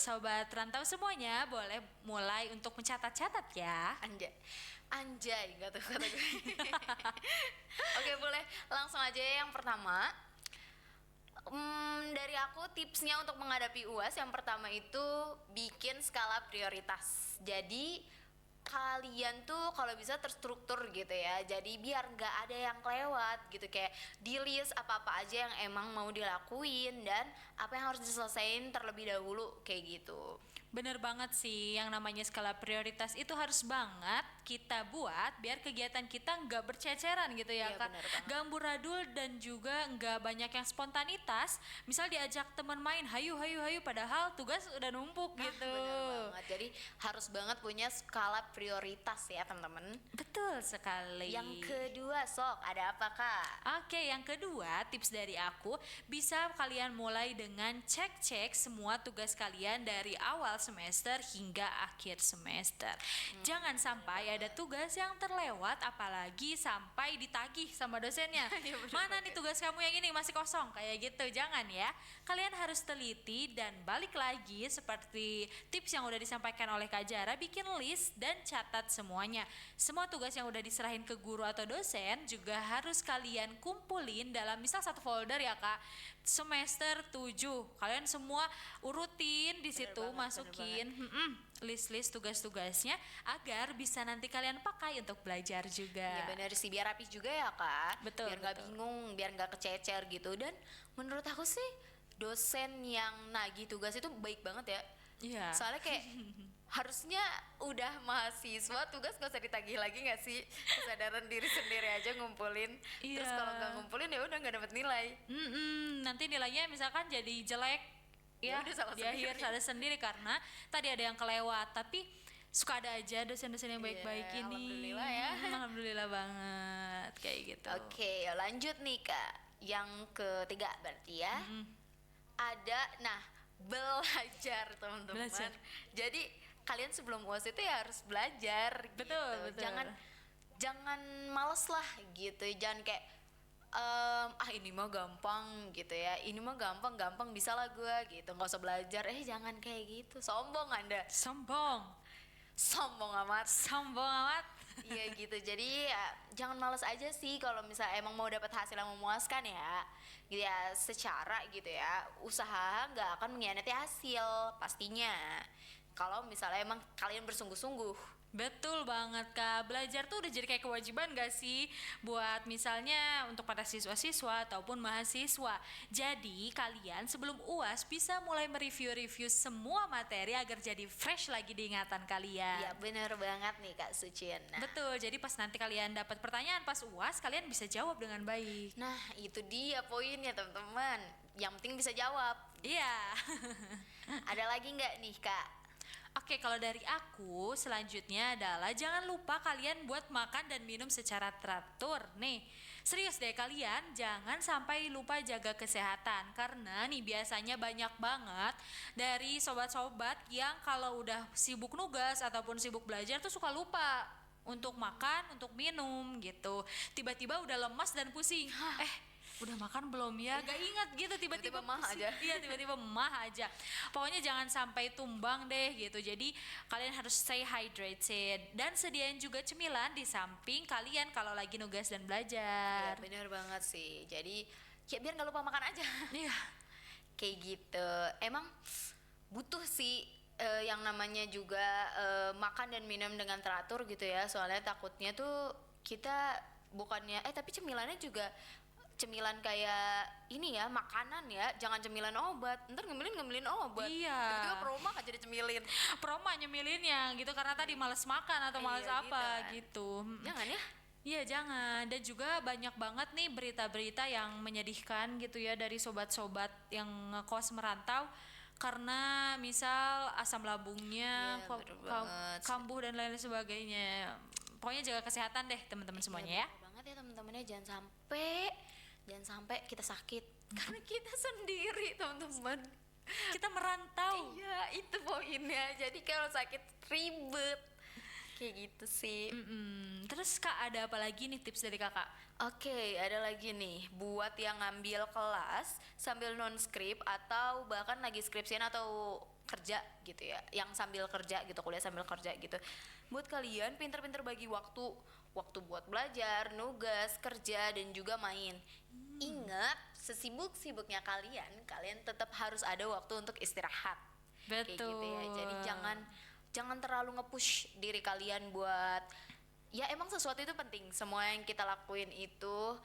sobat rantau semuanya boleh mulai untuk mencatat-catat ya. Anjay, gak tuh kata gue. Oke, boleh langsung aja yang pertama. Dari aku tipsnya untuk menghadapi UAS yang pertama itu bikin skala prioritas. Jadi kalian tuh kalau bisa terstruktur gitu ya, jadi biar nggak ada yang kelewat gitu, kayak di list apa-apa aja yang emang mau dilakuin dan apa yang harus diselesaikan terlebih dahulu kayak gitu. Bener banget sih, yang namanya skala prioritas itu harus banget kita buat biar kegiatan kita nggak berceceran gitu ya Iya, Kak. bener banget. Gak amburadul dan juga nggak banyak yang spontanitas. Misal diajak teman main, hayu padahal tugas udah numpuk gitu. Bener banget, jadi harus banget punya skala prioritas ya teman-teman. Betul sekali. Yang kedua, sok ada apa Kak? Oke, yang kedua tips dari aku, bisa kalian mulai dengan cek-cek semua tugas kalian dari awal semester hingga akhir semester. Jangan sampai ada tugas yang terlewat, apalagi sampai ditagih sama dosennya. Mana nih tugas kamu yang ini masih kosong, kayak gitu. Jangan ya. Kalian harus teliti dan balik lagi seperti tips yang udah disampaikan oleh Kak Jara, bikin list dan catat semuanya. Semua tugas yang udah diserahin ke guru atau dosen juga harus kalian kumpulin dalam misal satu folder ya Kak. Semester 7 kalian semua urutin di situ, masukin list-list tugas-tugasnya agar bisa nanti kalian pakai untuk belajar juga. Ya bener sih, biar rapi juga ya Kak. Betul, Biar nggak betul. bingung, biar nggak kececer gitu. Dan menurut aku sih dosen yang nagih tugas itu baik banget ya. Iya. Soalnya kayak harusnya udah mahasiswa tugas gak usah ditagih lagi gak sih, kesadaran diri sendiri aja ngumpulin. Terus Iya. kalau nggak ngumpulin ya udah nggak dapet nilai. Nanti nilainya misalkan jadi jelek Ya ya, udah salah di akhir sendiri. salah sendiri karena tadi ada yang kelewat. Tapi suka ada aja dosen-dosen yang baik-baik Iya, ini. alhamdulillah ya. Alhamdulillah banget kayak gitu. Oke, lanjut nih Kak. Yang ketiga berarti ya. Ada, nah, belajar teman-teman. Belajar. Jadi kalian sebelum UAS itu ya harus belajar. Betul, gitu. betul. Jangan males lah gitu. Jangan kayak ini mah gampang gitu ya. Ini mah gampang bisa lah gue gitu. Nggak usah belajar. Jangan kayak gitu. Sombong Anda. Sombong Amat. sombong amat. Iya gitu, jadi ya, jangan males aja sih kalau misalnya emang mau dapat hasil yang memuaskan ya. Gitu ya, secara gitu ya, usaha nggak akan mengkhianati hasil pastinya. Kalau misalnya emang kalian bersungguh-sungguh. Betul banget Kak, belajar tuh udah jadi kayak kewajiban gak sih buat misalnya untuk para siswa-siswa ataupun mahasiswa. Jadi kalian sebelum UAS bisa mulai mereview-review semua materi agar jadi fresh lagi di ingatan kalian. Ya bener banget nih Kak Sucin. Betul, jadi pas nanti kalian dapat pertanyaan pas UAS kalian bisa jawab dengan baik. Nah itu dia poinnya teman-teman. Yang penting bisa jawab. Iya. Ada lagi nggak nih Kak? Oke, kalau dari aku selanjutnya adalah jangan lupa kalian buat makan dan minum secara teratur. Nih, serius deh kalian jangan sampai lupa jaga kesehatan. Karena nih biasanya banyak banget dari sobat-sobat yang kalau udah sibuk nugas ataupun sibuk belajar tuh suka lupa untuk makan, untuk minum gitu. Tiba-tiba udah lemas dan pusing. Udah makan belum ya? Gak ingat gitu tiba-tiba Tiba-tiba mah pusing. aja. Iya, tiba-tiba mah aja. Pokoknya jangan sampai tumbang deh gitu. Jadi kalian harus stay hydrated dan sediain juga cemilan di samping kalian kalau lagi nugas dan Ya belajar. bener banget sih. Jadi ya biar nggak lupa makan aja. Iya. Kayak gitu. Emang butuh sih yang namanya juga makan dan minum dengan teratur gitu ya. Soalnya takutnya tuh kita bukannya tapi cemilannya juga cemilan kayak ini ya, makanan ya, jangan cemilan obat. Ntar ngemilin obat. Iya. Tiba-tiba perumah aja dicemilin. Proma nyemilinnya gitu karena tadi males makan atau males Iya, apa kan. gitu. Jangan ya. Iya jangan. Dan juga banyak banget nih berita-berita yang menyedihkan gitu ya dari sobat-sobat yang ngekos merantau karena misal asam lambungnya Iya, bener banget. kambuh dan lain sebagainya. Pokoknya jaga kesehatan deh teman-teman semuanya ya. Bener banget. banget ya teman-temannya, jangan sampai kita sakit karena kita sendiri teman-teman. Kita merantau. Iya, itu poinnya. Jadi kalau sakit ribet kayak gitu sih. Terus Kak, ada apa lagi nih tips dari Kakak? Oke, ada lagi nih buat yang ngambil kelas sambil non skrip atau bahkan lagi skripsian atau kerja gitu ya, yang sambil kerja gitu, kuliah sambil kerja gitu. Buat kalian pinter-pinter bagi waktu buat belajar, nugas, kerja dan juga main. Ingat, sesibuk-sibuknya kalian tetap harus ada waktu untuk istirahat. Kayak gitu ya. Jadi jangan terlalu nge-push diri kalian buat, ya emang sesuatu itu penting, semua yang kita lakuin itu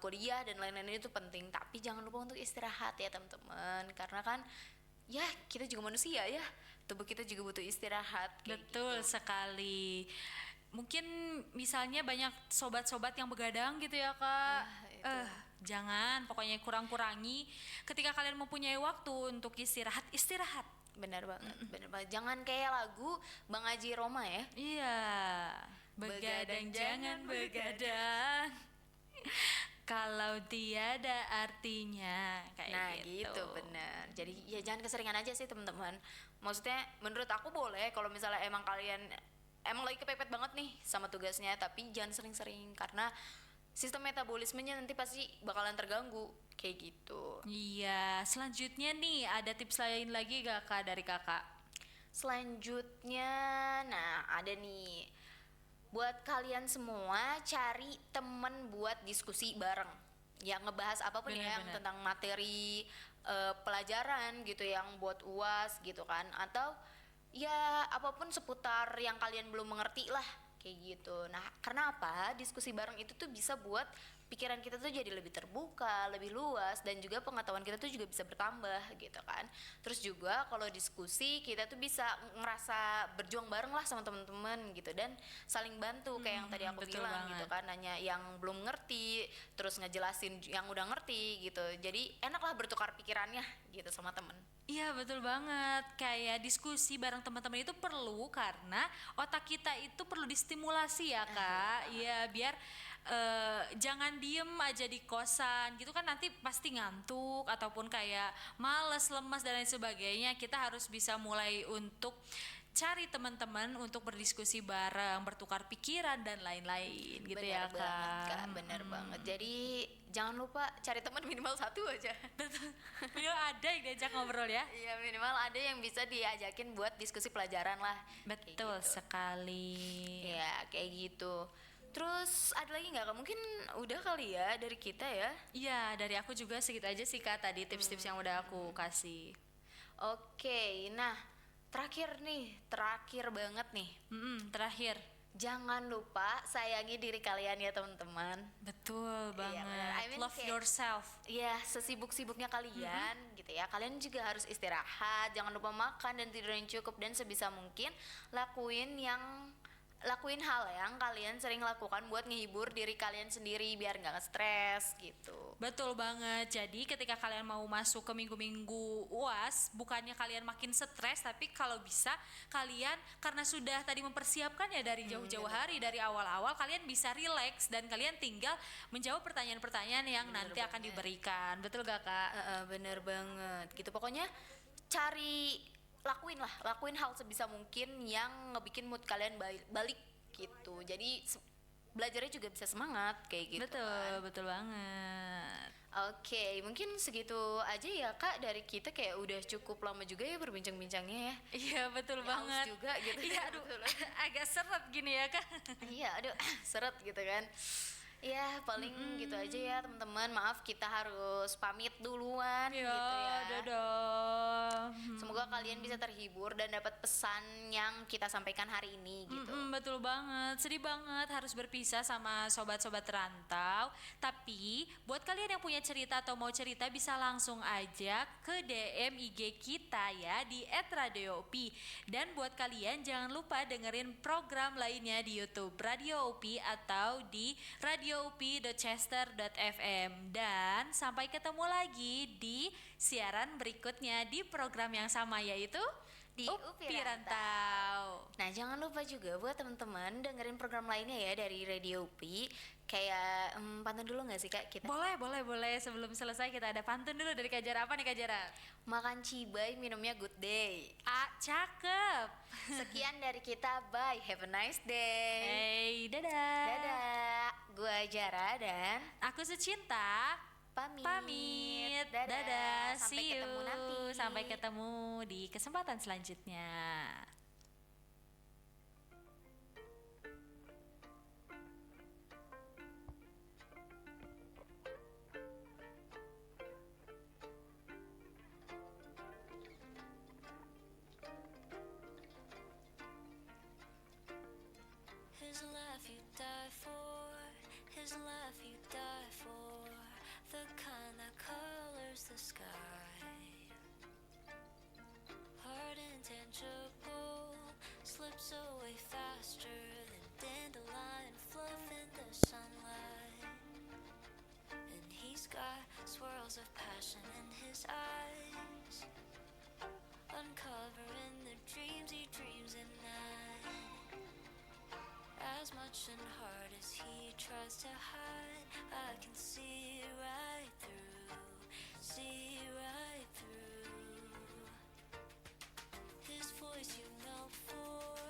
kuliah dan lain-lain itu penting, tapi jangan lupa untuk istirahat ya teman-teman, karena kan ya kita juga manusia ya, tubuh kita juga butuh istirahat. Betul sekali. Mungkin misalnya banyak sobat-sobat yang begadang gitu ya Kak. Jangan, pokoknya kurang-kurangi. Ketika kalian mempunyai waktu untuk istirahat. Benar banget. Jangan kayak lagu Bang Haji Roma ya. Iya. Begadang jangan begadang. Kalau tiada artinya kayak Nah gitu bener. Jadi ya jangan keseringan aja sih teman-teman. Maksudnya menurut aku boleh kalau misalnya emang kalian emang lagi kepepet banget nih sama tugasnya, tapi jangan sering-sering karena sistem metabolismenya nanti pasti bakalan terganggu kayak gitu. Iya, selanjutnya nih ada tips lain lagi gak Kak dari Kakak? Selanjutnya, nah ada nih, buat kalian semua cari temen buat diskusi bareng yang ngebahas apapun ya, yang tentang materi pelajaran gitu, yang buat UAS gitu kan, atau ya apapun seputar yang kalian belum mengerti lah kayak gitu. Nah karena apa, diskusi bareng itu tuh bisa buat pikiran kita tuh jadi lebih terbuka, lebih luas, dan juga pengetahuan kita tuh juga bisa bertambah gitu kan. Terus juga kalau diskusi kita tuh bisa ngerasa berjuang bareng lah sama teman-teman gitu, dan saling bantu kayak yang tadi aku bilang gitu kan, nanya yang belum ngerti terus ngejelasin yang udah ngerti gitu. Jadi enak lah bertukar pikirannya gitu sama temen. Iya betul banget, kayak diskusi bareng teman-teman itu perlu karena otak kita itu perlu distimulasi ya Kak. Iya, biar jangan diem aja di kosan gitu kan, nanti pasti ngantuk ataupun kayak males, lemas dan lain sebagainya. Kita harus bisa mulai untuk cari teman-teman untuk berdiskusi bareng, bertukar pikiran dan lain-lain gitu. Bener ya banget, Kak. bener banget. Jadi jangan lupa cari teman minimal satu aja. Minimal ada yang diajak ngobrol ya. Iya, minimal ada yang bisa diajakin buat diskusi pelajaran lah. Betul Kayak gitu. sekali. Ya kayak gitu. Terus ada lagi nggak Kak? Mungkin udah kali ya dari kita ya. Iya, dari aku juga segitu aja sih Kak tadi tips-tips yang udah aku kasih. Oke, nah terakhir banget nih. Terakhir. Jangan lupa sayangi diri kalian ya teman-teman. Betul banget. benar. I mean Love kayak- yourself. Ya, sesibuk-sibuknya kalian gitu ya. Kalian juga harus istirahat, jangan lupa makan dan tidur yang cukup, dan sebisa mungkin lakuin hal yang kalian sering lakukan buat ngehibur diri kalian sendiri biar nggak stres gitu. Betul banget. Jadi ketika kalian mau masuk ke minggu-minggu UAS, bukannya kalian makin stres, tapi kalau bisa kalian karena sudah tadi mempersiapkan ya dari jauh-jauh hari, dari awal-awal kalian bisa relax dan kalian tinggal menjawab pertanyaan-pertanyaan yang nanti akan diberikan. Betul gak Kak? Bener banget gitu. Pokoknya lakuin hal sebisa mungkin yang ngebikin mood kalian balik gitu. Jadi belajarnya juga bisa semangat kayak gitu. Betul banget. Oke, mungkin segitu aja ya Kak dari kita, kayak udah cukup lama juga ya berbincang-bincangnya ya. Iya betul Ya, haus banget juga gitu. Iya aduh agak seret gini ya Kak. Iya, aduh seret gitu kan. Ya paling gitu aja ya teman-teman. Maaf kita harus pamit duluan gitu ya. Dadah. Semoga kalian bisa terhibur dan dapat pesan yang kita sampaikan hari ini gitu. Betul banget, sedih banget harus berpisah sama sobat-sobat rantau. Tapi buat kalian yang punya cerita atau mau cerita bisa langsung aja ke DM IG kita ya di @radioupi. Dan buat kalian jangan lupa dengerin program lainnya di YouTube Radio UPI atau di radioupi.chester.fm. Dan sampai ketemu lagi di siaran berikutnya di program yang sama, yaitu di UPI UPI Rantau. Nah, jangan lupa juga buat teman-teman dengerin program lainnya ya dari Radio UPI. Kayak pantun dulu nggak sih Kak kita? Boleh. Sebelum selesai kita ada pantun dulu dari Kak Jara. Apa nih Kak Jara? Makan cibai, minumnya good day. Cakep. Sekian dari kita, bye, have a nice day. Hey, dadah. Dadah, gua Jara dan Aku Sucinta. pamit. Dadah. Sampai See you. ketemu nanti. Sampai ketemu di kesempatan selanjutnya. His laugh you die for, his laugh you die for, the kind that colors the sky. Hard intangible, slips away faster than dandelion fluff in the sunlight. And he's got swirls of passion in his eyes, uncovering the dreams he dreams at night. As much and hard as he tries to hide, I can see right through, see right through. His voice you know for,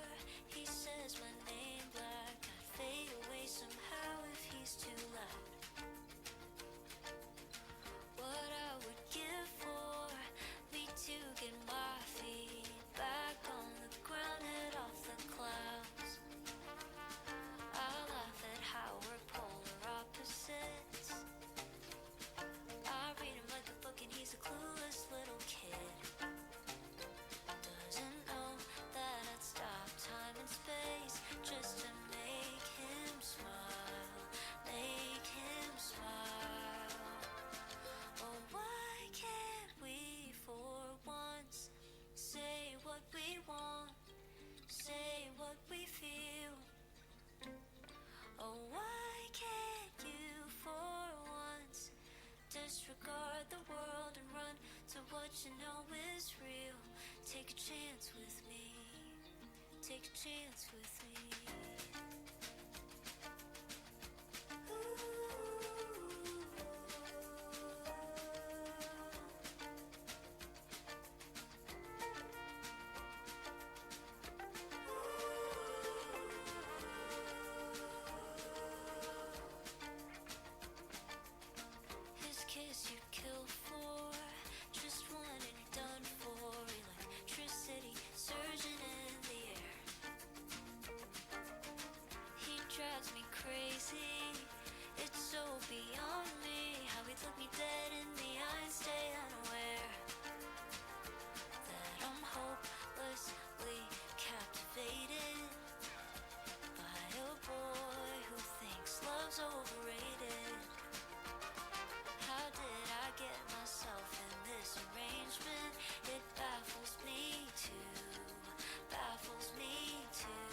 he says my name black, I'd fade away somehow if he's too loud. What I would give for me to get my feet back on the ground, head off the clouds. I laugh at how we're polar opposites. I read him like a book and he's a clueless little kid. Doesn't know that I'd stop time and space just to make him smile, make him smile. Oh, why can't we for once say what we want, say what we feel? Oh, why can't you for once disregard the world and run to what you know is real? Take a chance with me, take a chance with me. His kiss you'd kill for, just one and you're done for. Electricity surging in the air. He drives me crazy, it's so beyond me how he'd look me dead in the eye and stay unaware that I'm hopelessly captivated by a boy who thinks love's overrated. How did I get myself in this arrangement? It baffles me too, baffles me too.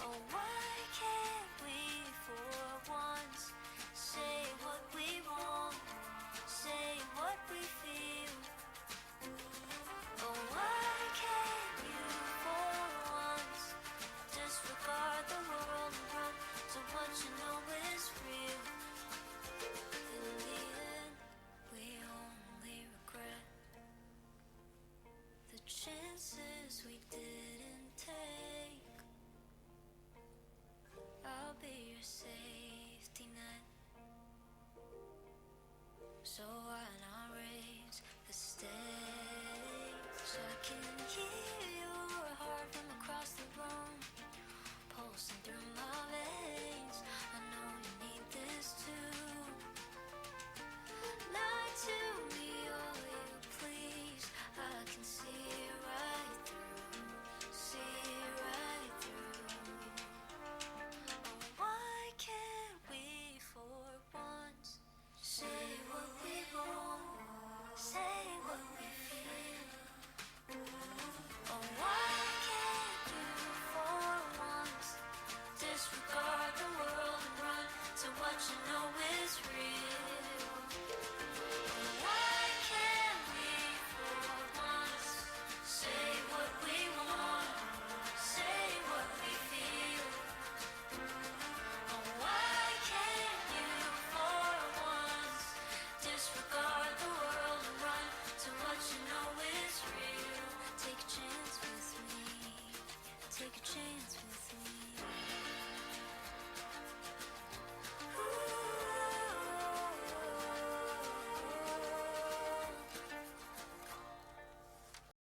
Oh, why can't we for once say what we want, say what we feel? Oh, why can't you for once disregard the world and run to what you know is real? In the end, we only regret the chances we didn't take. I'll be your safety net, so why not raise the stakes? I can hear your heart from across the room, pulsing through my